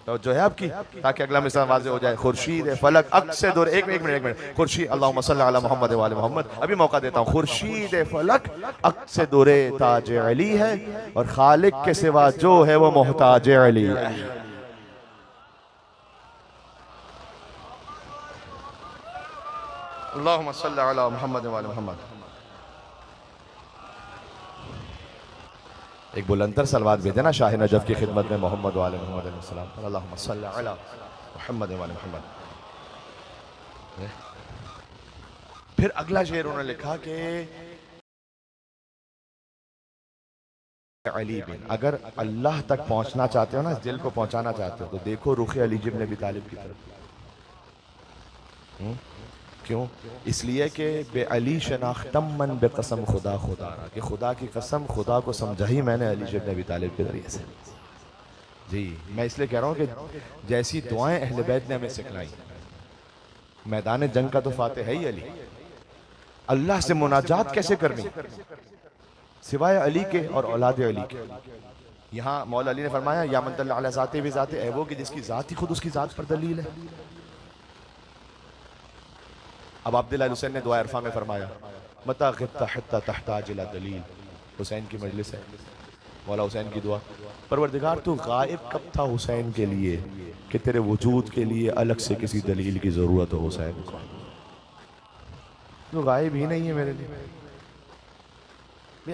तो जो है आपकी, ताकि अगला मिसाल वाज़ेह हो जाए, खुर्शीद फलक अक से दुरे, एक मिनट खुर्शीद, अल्लाहुम्मा सल्ली अला मोहम्मद व आले मोहम्मद, अभी मौका देता हूँ। खुर्शीद फलक अक से दुरे ताज अली है, और खालिक के सिवा जो है वो मोहताज अली है। अल्लाहुम्मा सल्ली अला मोहम्मद व आले मोहम्मद। एक बुलंदर सलवात भेजे ना शाह नजफ की खिदमत में मोहम्मद वाले मोहम्मद अलैहिस्सलाम, अल्लाहुम्मा सल्ली अला मोहम्मद वाले मोहम्मद। फिर अगला शेर उन्होंने लिखा कि अली बिन, अगर अल्लाह तक पहुंचना चाहते हो ना, इस दिल को पहुंचाना चाहते हो, तो देखो रुखे अली इब्न अबी तालिब की तरफ। क्यों? इसलिए कि बे अली शनाख्तम मन बे कसम खुदा खुदारा, कि खुदा की कसम, खुदा को समझा ही मैंने अली इब्न अबी तालिब के जरिए से। जी, मैं इसलिए कह रहा हूँ कि जैसी दुआएं अहले बैत ने हमें सिखलाई, मैदान जंग का तो फाते है ही अली। अल्लाह से मुनाजात कैसे करनी सिवाय अली के और औलाद अली के। यहाँ मौला अली ने फरमाया, या मन तल्ला अला ज़ाते भी ज़ाते, है वो कि जिसकी ज़ात ही खुद उसकी ज़ात पर दलील है। अब अब्दुल्ला हुसैन ने दुआ इरफा में फरमाया, मता गिब्ता हत्ता तहताज इला दलील। हुसैन की मजलिस है, मौला हुसैन की दुआ, परवरदिगार तू गायब कब था हुसैन के लिए कि तेरे वजूद के लिए अलग से किसी दलील की जरूरत हो हुसैन को। तो गायब ही नहीं है मेरे लिए।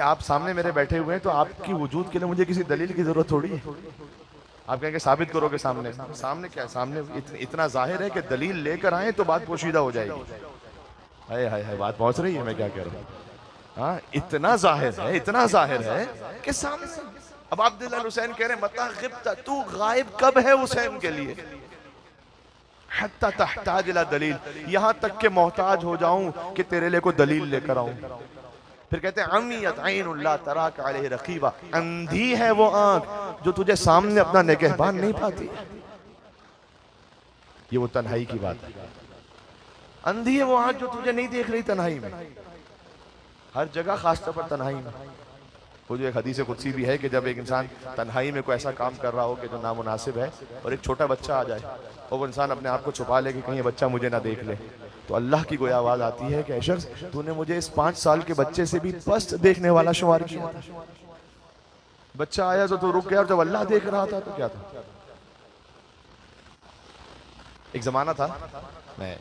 आप सामने मेरे बैठे हुए हैं, तो आपकी वजूद के लिए मुझे किसी दलील की जरूरत थोड़ी है। आप कहेंगे साबित करोगे, सामने सामने क्या, सामने इतना जाहिर है कि दलील लेकर आए तो बात पोशीदा हो जाएगी। हाय हाय हाय, बात पहुंच रही है, मैं क्या कह रहा हूँ। हाँ, इतना जाहिर है कि सामने। अब अब्दुल्ला हुसैन कह रहे, मता गिब्ता, तू गायब कब है हुसैन के लिए, हत्ता तहताज इला दलील, यहां तक के मोहताज हो जाऊं कि तेरे लिए कोई दलील लेकर आऊं। फिर कहते हैं अमियत ऐनुल्लाह तराक अलैहि रकीबा, अंधी है वो आंख जो तुझे सामने अपना निगहबान नहीं पाती। ये वो तन्हाई की बात है। अंधी है वो आंख जो तुझे नहीं देख रही तन्हाई में, हर जगह, खासतौर पर तन्हाई में। वो जो एक हदीस कुदसी भी है कि जब एक इंसान तन्हाई में कोई ऐसा काम कर रहा हो कि जो नामुनासिब है, और एक छोटा बच्चा आ जाए और वो इंसान अपने आप को छुपा ले कि कहीं ये बच्चा मुझे ना देख ले, तो अल्लाह की गोया आवाज आती है कि ऐ शख्स, तूने मुझे इस 5 साल के बच्चे से भी पस्त देखने वाला शुमार किया था। बच्चा आया तो रुक गया, और जब अल्लाह देख रहा था तो क्या था। एक जमाना था, मैं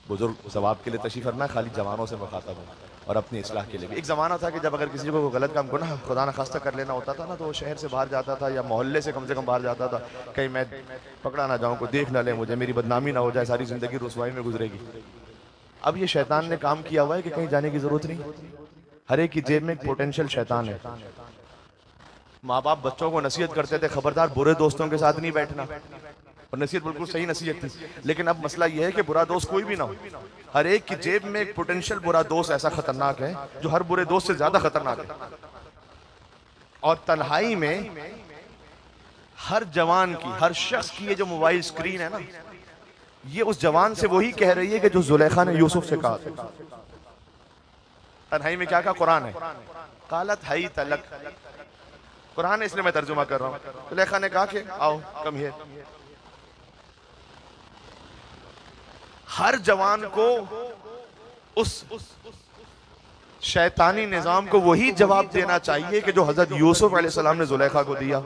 बुजुर्ग सवाब के लिए तशरीफ फरमा, खाली जवानों से मुखातब हूँ और अपनी इस्लाह के लिए भी। एक ज़माना था कि जब अगर किसी को गलत काम गुनाह खुदा न खास्ता कर लेना होता था ना, तो वो शहर से बाहर जाता था या मोहल्ले से कम बाहर जाता था, कहीं मैं पकड़ा ना जाऊँ, को देख ना ले मुझे, मेरी बदनामी ना हो जाए, सारी ज़िंदगी रुसवाई में गुजरेगी। अब ये शैतान ने काम किया हुआ है कि कहीं जाने की ज़रूरत नहीं, हर एक की जेब में एक पोटेंशियल शैतान है। माँ बाप बच्चों को नसीहत करते थे, खबरदार बुरे दोस्तों के साथ नहीं बैठना, और नसीहत बिल्कुल सही नसीहत थी। लेकिन अब मसला यह है कि बुरा दोस्त कोई भी ना हो, हर एक की जेब में एक पोटेंशियल बुरा दोस्त ऐसा खतरनाक है जो हर बुरे दोस्त से ज्यादा खतरनाक है। और तन्हाई में हर जवान की, हर शख्स की ये जो मोबाइल स्क्रीन है ना, ये उस जवान से वही कह रही है कि जो जुलेखा ने यूसुफ से कहा था। तन्हाई में क्या कहा? कुरान है, कालत हई तलक, कुरान है इसलिए मैं तर्जुमा कर रहा हूं। जुलेखा ने कहा कि आओ कम हियर। हर जवान को उस शैतानी निजाम को वही जवाब देना चाहिए कि जो हजरत यूसुफ अलैहिस्सलाम ने जुलेखा को दिया।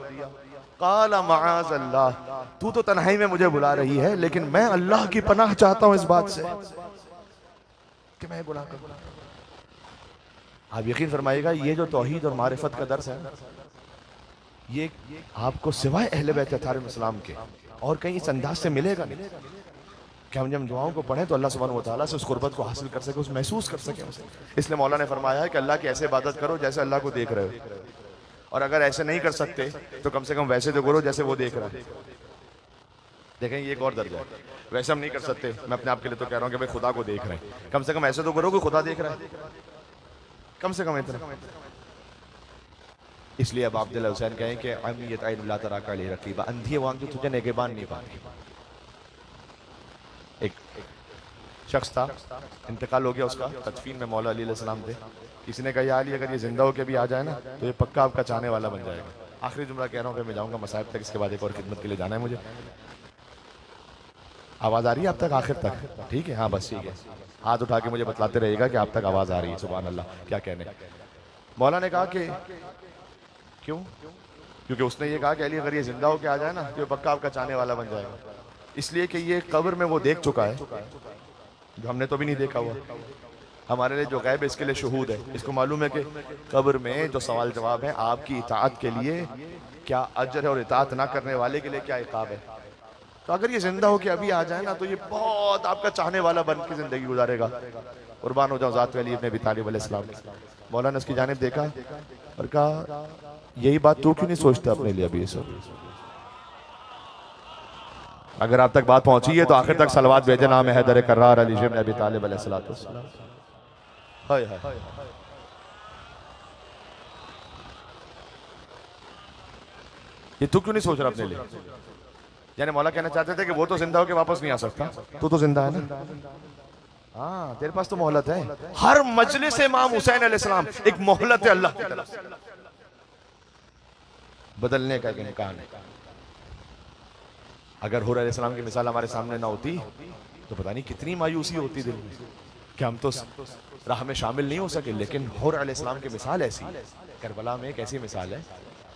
काला माज़ अल्लाह, तू तो तन्हाई में मुझे बुला रही है, लेकिन मैं अल्लाह की पनाह चाहता हूं इस बात से कि मैं गुनाह करूं। आप यकीन फरमाइएगा, ये जो तौहीद और मारिफत का दर्स है, ये आपको सिवाय अहले बैत अलैहिस्सलाम के और कहीं इस अंदाज से मिलेगा नहीं कि हम जब दुआओं को पढ़ें तो अल्लाह सुब्हानहू व तआला से उस कुर्बत को हासिल कर सके, उस महसूस कर सके उसे। इसलिए मौला ने फरमाया है कि अल्लाह की ऐसे इबादत करो जैसे अल्लाह को देख रहे हो, और अगर ऐसे नहीं कर सकते तो कम से कम वैसे तो करो जैसे वो देख रहा है। देखें ये एक और दर्जा है। वैसे हम नहीं कर सकते, मैं अपने आप के लिए तो कह रहा हूँ कि भाई खुदा को देख रहे हैं, कम से कम ऐसे तो करो कि खुदा देख रहा है, कम से कम इतना। इसलिए अब अब्दुल्ला हुसैन कहें कि अमियत ऐन ला तरा का ले रकीबा, अंधी वो आंख जो तुझे निगहबान नहीं पाती। एक शख्स था, इंतकाल हो गया उसका, तदफीन में मौला अली अलैहिस्सलाम थे। किसी ने कहा या अली अगर ये जिंदा होकर भी आ जाए ना तो ये पक्का आपका चाहने वाला बन जाएगा। आखिरी जुमला कह रहा हूँ कि मैं जाऊंगा मसाइब तक, इसके बाद एक और खिदमत के लिए जाना है मुझे। आवाज आ रही है आप तक आखिर तक? ठीक है, हाँ बस ठीक है। हाथ उठा के मुझे बतलाते रहेगा कि आप तक आवाज आ रही है। सुभान अल्लाह, क्या कहने। मौला ने कहा कि क्यों? क्योंकि उसने ये कहा कि अली अगर ये जिंदा होकर आ जाए ना तो ये पक्का आपका चाहने वाला बन जाएगा। इसलिए कि ये कब्र में वो देख चुका है जो हमने तो भी नहीं देखा हुआ। हमारे लिए जो गैब है इसके लिए शहूद है। इसको मालूम है कि कब्र में जो सवाल जवाब है आपकी इताअत के लिए क्या अजर है और इताअत ना करने वाले के लिए क्या इकाब है। तो अगर ये जिंदा हो के अभी आ जाए ना तो ये बहुत आपका चाहने वाला बन के जिंदगी गुजारेगा। कुर्बान हो जाओ ज़ात अली इब्न अबी तालिब अलैहिस्सलाम। मौला ने उसकी जानिब देखा और कहा यही बात तू क्यों नहीं सोचता अपने लिए अभी? ये सब अगर आप तक बात पहुंची है तो आखिर तक सलवात भेजे। नाम हैदर कर्रार अली इब्न अबी तालिब अलैहिस्सलाम। हाय हाय, ये तू क्यों नहीं सोच रहा अपने लिए? यानी मौला कहना चाहते थे कि वो तो जिंदा होके वापस नहीं आ सकता, तू तो जिंदा है ना। हाँ तेरे पास तो मोहलत है। हर मजलिस इमाम हुसैन अलैहिस्सलाम एक मोहलत है अल्लाह की तरफ से, बदलने का एक इम्कान है। अगर हुर अलैहिस्सलाम की मिसाल हमारे सामने ना होती तो पता नहीं कितनी मायूसी होती दिल में कि हम तो राह में शामिल नहीं हो सके। लेकिन हुर अलैहिस्सलाम की मिसाल ऐसी, करबला में एक ऐसी मिसाल है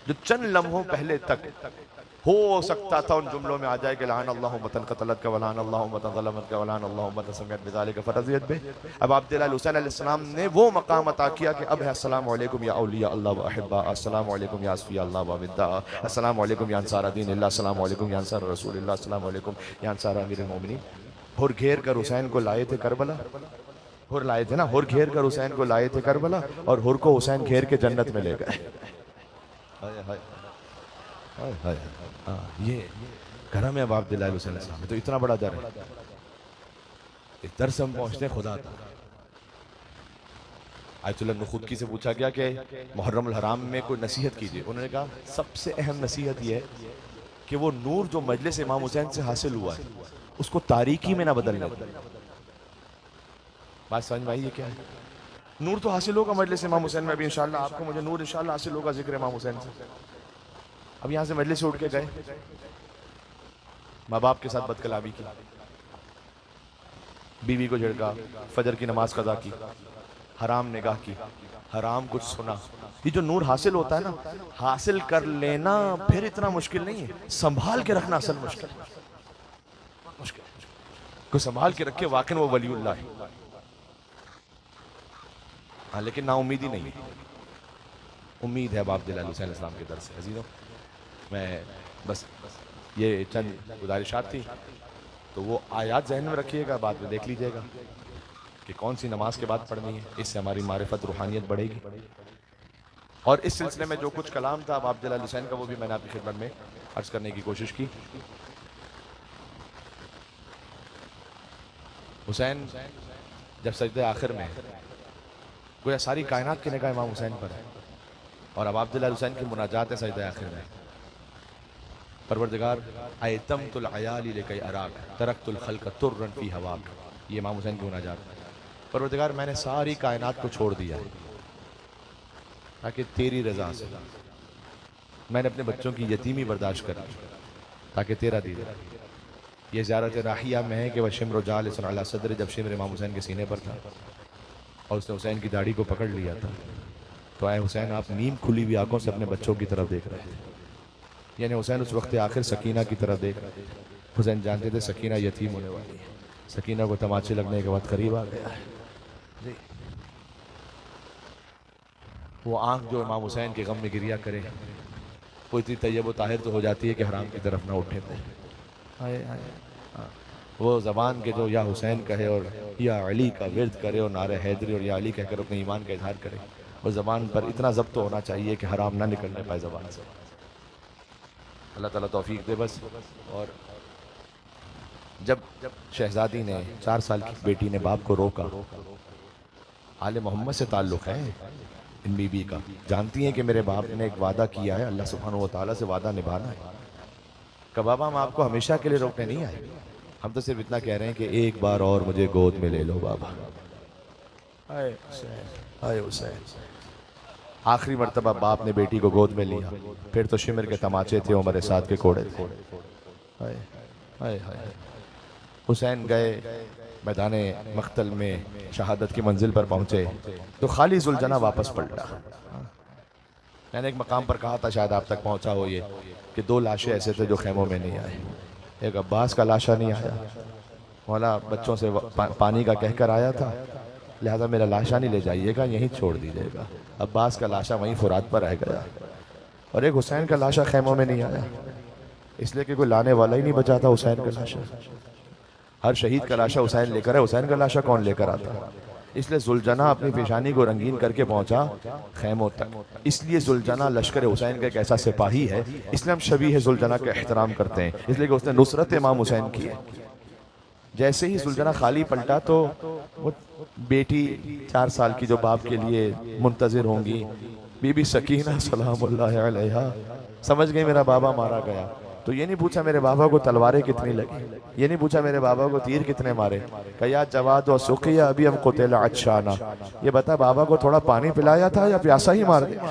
जो चंद लम्हों पहले तक हो सकता था उन जुमलों में आ जाए कि लान अल्लाहु मतन क़तलत का वलान अल्लाहु मतन ज़लमत का वलान अल्लाहु मतन समियत बिज़ालिक फ़रज़ियत बे। अब अब्दुल्ला हुसैन अलैहिस्सलाम ने वो मकाम अता किया कि अब है अस्सलामु अलैकुम या औलिया अल्लाह व अहिब्बा, अस्सलामु अलैकुम या असफिया अल्लाह व विद्दा, अस्सलामु अलैकुम या अंसार दीनिल्लाह, अस्सलामु अलैकुम या अंसार रसूलिल्लाह, अस्सलामु अलैकुम या अंसार अमीरुल मोमिनीन। हुर घेर कर हुसैन को लाए थे करबला। हुर लाए थे ना, हुर घेर कर हुसैन को लाए थे करबला और हुर को हुसैन घेर के जन्नत में ले गए। ये घर में अब अब्दुल्ला हुसैन में तो इतना बड़ा दर है। इस दर से हम पहुंचते हैं खुदा तक। आयतुल्लाह नुखुदकी से पूछा गया कि मुहर्रम अल हराम में कोई नसीहत कीजिए। उन्होंने कहा सबसे अहम नसीहत यह है कि वो नूर जो मजलिस इमाम हुसैन से हासिल हुआ है उसको तारीकी में ना बदलने दें। बात समझ में आई? ये क्या है? नूर तो हासिल होगा मजलिस इमाम हुसैन में, अभी इंशाल्लाह आपको मुझे नूर इंशाल्लाह हासिल होगा जिक्र इमाम हुसैन से। अब यहाँ से मजलिस से उठ के गए, माँ बाप के साथ बदकलामी की, बीवी को झिड़का, फजर की नमाज कज़ा की, हराम निगाह की, हराम कुछ सुना। ये जो नूर हासिल होता है ना, हासिल कर लेना फिर इतना मुश्किल नहीं है, संभाल के रखना असल मुश्किल को संभाल के रखे वाकई वो वलीउल्लाह है। हाँ लेकिन ना उम्मीद ही नहीं है। उम्मीद है अब अब्दुल्ला हुसैन अलैहिस्सलाम के दर से। अजीजों मैं बस ये चंद गुजारिशात थी, तो वो आयात जहन में रखिएगा, बाद में देख लीजिएगा कि कौन सी नमाज के बाद पढ़नी है। इससे हमारी मारिफत रूहानियत बढ़ेगी। और इस सिलसिले में जो कुछ कलाम था अब अब्दुल्ला हुसैन का वो भी मैंने आपकी खिदमत में अर्ज करने की कोशिश की। हुसैन जब सजदे आखिर में, गोया सारी कायनात की निगाह इमाम हुसैन पर है और अब अब्दुल्ला हुसैन की मुनाजात है सजदे आखिर में। परवरदिगार आयतमतुल अयाली लिकई अराक तरक्तुल खल्क तुर्रन फी हवाक, ये इमाम हुसैन की मुनाजात। परवरदिगार मैंने सारी कायनात को छोड़ दिया ताकि तेरी रजा से, मैंने अपने बच्चों की यतीमी बर्दाश्त कर ताकि तेरा दीद। ये ज़ियारत राहिया में है कि वह शिम्र जाल अला सदर, जब शिम्र इमाम हुसैन के सीने पर था और उसने हुसैन की दाढ़ी को पकड़ लिया था, तो आए हुसैन आप नीम खुली हुई आंखों से अपने बच्चों की तरफ देख रहे थे। यानी हुसैन उस वक्त आखिर सकीना की तरफ देख रहे थे। हुसैन जानते थे सकीना यतीम होने वाली है, सकीना को तमाचे लगने के बाद करीब आ गया है। वो आंख जो इमाम हुसैन के गम में गिरिया करे वो इतनी तैयब व ताहिर तो हो जाती है कि हराम की तरफ ना उठे थे। वो ज़बान के जो या हुसैन कहे और या अली का विर्द करे और नारे हैदरी और या अली कहकर अपने ईमान का इजहार करे, और ज़बान पर इतना ज़ब्त होना चाहिए कि हराम ना निकलने पाए ज़बान से। अल्लाह ताला तौफीक दे बस। और जब शहजादी ने 4 साल की बेटी ने बाप को रोका, आले मोहम्मद से ताल्लुक़ है इन बीबी का, जानती हैं कि मेरे बाप ने एक वादा किया है, अल्लाह सुब्हानहू व तआला से वादा निभाना है। कहा बाबा हम आपको हमेशा के लिए रोकने नहीं आए, हम तो सिर्फ इतना कह रहे हैं कि एक बार और मुझे गोद में ले लो बाबा। हाय हुसैन, हाय हुसैन। आखिरी मर्तबा बाप ने बेटी को गोद में लिया, फिर तो शिमर के तमाचे थे, उमर साद के कोड़े थे। हाय हाय हाय। हुसैन गए मैदान मख्तल में, शहादत की मंजिल पर पहुंचे तो खाली जुलजना वापस पलटा। मैंने एक मकाम पर कहा था, शायद आप तक पहुंचा हो ये, कि 2 लाशें ऐसे थे जो खेमों में नहीं आए। एक अब्बास का लाशा नहीं आया, मौला बच्चों से पानी का कहकर आया था, लिहाजा मेरा लाशा नहीं ले जाइएगा, यहीं छोड़ दीजिएगा। अब्बास का लाशा वहीं फुरात पर रह गया। और एक हुसैन का लाशा खेमों में नहीं आया, इसलिए कि कोई लाने वाला ही नहीं बचा था हुसैन का लाशा। हर शहीद का लाशा हुसैन लेकर है, हुसैन का लाशा कौन लेकर आता? इसलिए जुलजना अपनी पेशानी को रंगीन करके पहुंचा खैमों तक। इसलिए जुलजना लश्कर हुसैन का एक ऐसा सिपाही है, इसलिए हम शबीह जुलजना का एहतराम करते हैं, इसलिए कि उसने नुसरत इमाम हुसैन की है। जैसे ही जुलजना खाली पलटा तो वो बेटी 4 साल की जो बाप के लिए मुंतजिर होंगी, बीबी सकीना सलामुल्लाह अलैहा समझ गई मेरा बाबा मारा गया। तो ये नहीं पूछा मेरे बाबा को तलवारें कितनी लगी, ये नहीं पूछा मेरे बाबा को तीर कितने मारे। कया जवाद और सुखिया अभी हमको तेला अच्छा ना, ये बता बाबा को थोड़ा पानी पिलाया था या प्यासा ही मार दिया?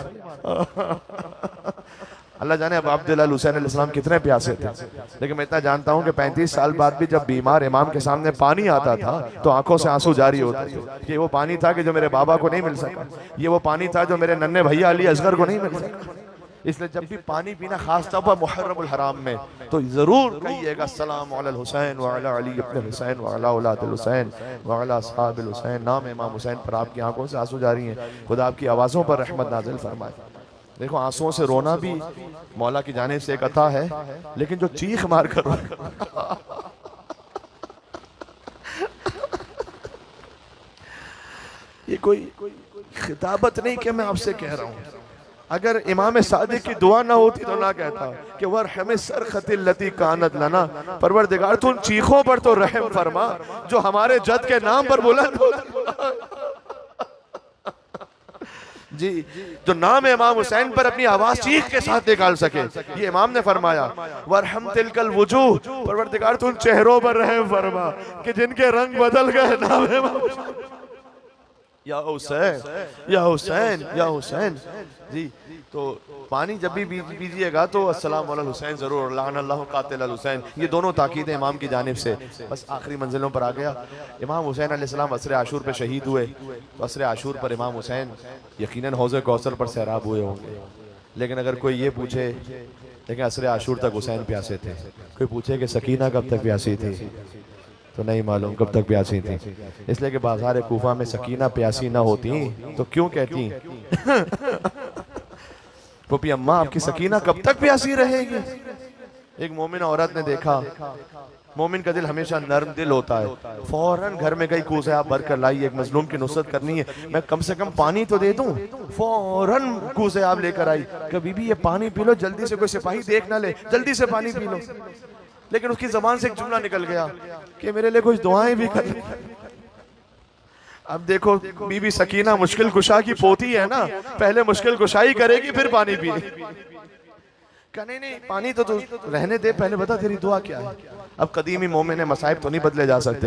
अल्लाह जाने अब अब्दुल्लाह हुसैन अलैहिस्सलाम कितने प्यासे थे, लेकिन मैं इतना जानता हूँ कि 35 साल बाद भी जब बीमार इमाम के सामने पानी आता था तो आंखों से आंसू जारी होते थे कि वो पानी था कि जो मेरे बाबा को नहीं मिल सका, ये वो पानी था जो मेरे नन्हे भैया अली असगर को नहीं मिल सका। इसलिए जब भी पानी पीना खास तौर पर मुहर्रमुल हराम में तो जरूर कहिएगा सलाम अलल हुसैन व अला अली इब्न हुसैन व अला औलादिल हुसैन व अला असहाबिल हुसैन। नाम इमाम हुसैन पर आपकी आंखों से आंसू जारी हैं, खुदा आपकी आवाज़ों पर रहमत नाजिल फरमाए। देखो आंसुओं से रोना भी मौला की जानिब से एक अता है, लेकिन जो चीख मार कर ये कोई खिताबत नहीं कि मैं आपसे कह रहा हूं। अगर इमाम सादिक की दुआ ना होती तो ना कहता कि वरहम सरखतिल लती कानत लना, परवरदिगार तू उन चीखों पर तो रहम फरमा जो हमारे जद के नाम पर बुलंद होती जी, जो नाम इमाम हुसैन पर अपनी आवाज चीख के साथ निकाल सके। ये इमाम ने फरमाया वरहम तिलकल वजूह, परवरदिगार तू उन चेहरों पर रहम फरमा कि जिनके रंग बदल गए नाम इमाम या हुसैन या हुसैन या हुसैन जी। तो पानी जब भी पीजिएगा तो अस्सलाम अलल हुसैन जरूर, लान अल्लाह कातिल अल हुसैन, ये दोनों ताकीदें इमाम की जानिब से। बस आखिरी मंजिलों पर आ गया, इमाम हुसैन अलैहिस्सलाम असर आशूर पे शहीद हुए, तो असर आशूर पर इमाम हुसैन यकीनन हौज़े कौसर पर सैराब हुए होंगे। लेकिन अगर कोई ये पूछे लेकिन असर आशूर तक हुसैन प्यासे थे, कोई पूछे कि सकीना कब तक प्यासी थी तो नहीं मालूम कब तक प्यासी थी। इसलिए कि बाजार कूफा में सकीना प्यासी ना होती तो क्यों कहती पुपी अम्मा आपकी सकीना कब तक प्यासी रहेगी? एक मोमिन औरत ने देखा, मोमिन का दिल हमेशा नर्म दिल होता है, फौरन घर में गई कूसे आप भर कर लाई, एक मजलूम की नुसरत करनी है, मैं कम से कम पानी तो दे दूं। फौरन कूसे आप लेकर आई कि बीबी ये पानी पी लो, जल्दी से कोई सिपाही देख ना ले, जल्दी से पानी पी लो। लेकिन उसकी जबान से एक जुमला निकल गया कि मेरे लिए कुछ दुआएं भी कर। अब देखो बीबी सकीना मुश्किल कुशा की पोती है ना, पहले मुश्किल कुशाई करेगी फिर पानी पिए। नहीं पानी तो तू रहने दे, पहले बता तेरी दुआ क्या है। अब कदीमी मोमिन मसाइब तो नहीं बदले जा सकते,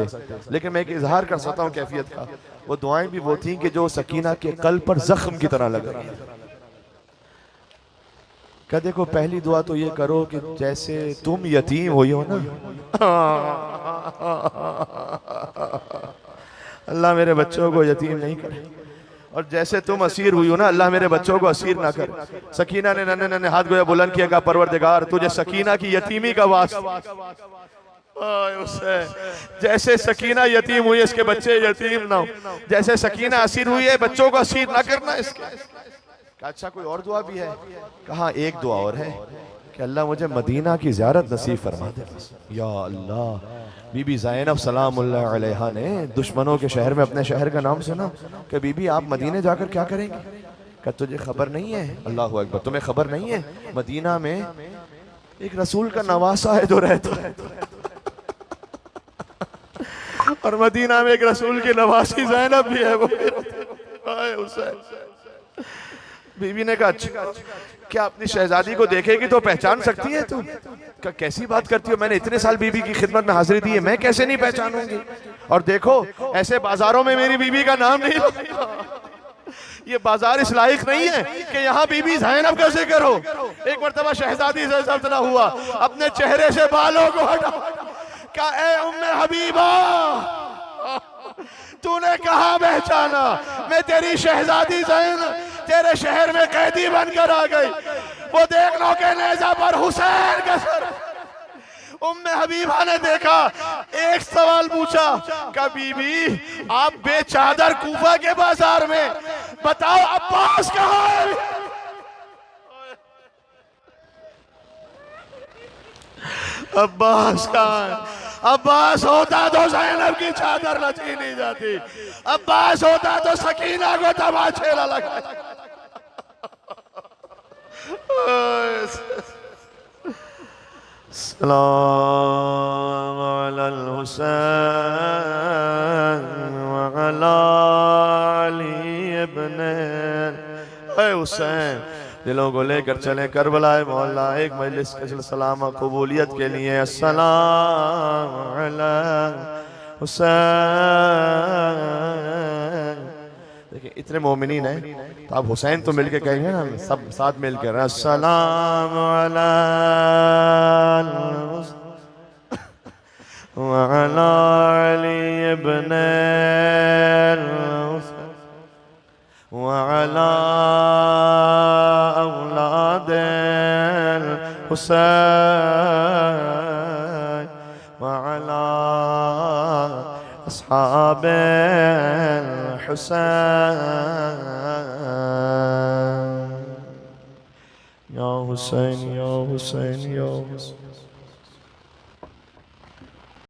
लेकिन मैं एक इजहार कर सकता हूँ कैफियत का। वो दुआएं भी वो थी कि जो सकीना के कल पर जख्म की तरह लग रही है। क्या देखो पहली दुआ तो ये करो कि जैसे तुम यतीम हुई हो ना, अल्लाह मेरे बच्चों को यतीम नहीं करे, और जैसे तुम असीर हुई हो ना, अल्लाह मेरे बच्चों को असीर ना करे। सकीना ने नन्हे नन्हे हाथ गोया बुलंद किया, परवरदिगार तुझे सकीना की यतीमी का वास्ता, जैसे सकीना यतीम हुई इसके बच्चे यतीम ना हो, जैसे सकीना असीर हुई है बच्चों को असीर ना करना इसके। अच्छा कोई और दुआ भी है? कहा एक दुआ और है कि अल्लाह मुझे मदीना की ज़ियारत नसीब फरमा दे। या अल्लाह, बीबी ज़ैनब सलामुल्लाह अलैहा ने दुश्मनों के शहर में अपने शहर का नाम सुना कि बीबी आप मदीने जाकर क्या करेंगे? क्या तुझे खबर नहीं है? अल्लाह अकबर, तुम्हें खबर नहीं है मदीना में एक रसूल का नवासा है जो रहता है। और मदीना में एक रसूल की नवासी ज़ैनब भी है। वो हुसैन। बीवी ने कहा अच्छा क्या अपनी शहजादी को देखेगी तो पहचान सकती है तू? क्या कैसी बात करती हो, मैंने इतने साल बीबी की खिदमत में हाजिरी दी है, मैं कैसे नहीं पहचानूंगी? और देखो ऐसे बाजारों में मेरी बीबी का नाम नहीं, ये बाजार इस लायक नहीं है कि यहाँ बीबी ज़ैनब का जिक्र हो। एक मरतबा शहजादी से सल्तना हुआ, अपने चेहरे से बालों को हटा, क्या ए उम्मे हबीबा तूने कहा पहचाना? मैं तेरी शहजादी ज़ैनब तेरे शहर में कैदी बनकर आ गई। वो देख लो के नेज़ा पर हुसैन का सर। उम्मे हबीबा ने देखा, एक सवाल पूछा, क्या बीबी आप बेचादर कूफा के बाजार में, बताओ अब्बास कहाँ है? अब्बास कहाँ है? अब्बास होता तो ज़ैनब की चादर न छीनी जाती, अब्बास होता तो सकीना को तमाचे न लगा। सलाम अलल हुसैन व अला अली इब्ने हुसैन। दिलों को लेकर चले करबलाए मोहल्ला, एक मजलिस का सलाम कबूलियत के लिए। अस्सलाम अला हुसैन। देखिए इतने मोमिनीन हैं तो आप हुसैन तो मिलके कहेंगे ना, सब साथ मिलकर अस्सलाम अला व अला अली इब्ने व अला औलाद हुसैन व अला अस्हाब हुसैन। या हुसैन या हुसैन या हुसैन।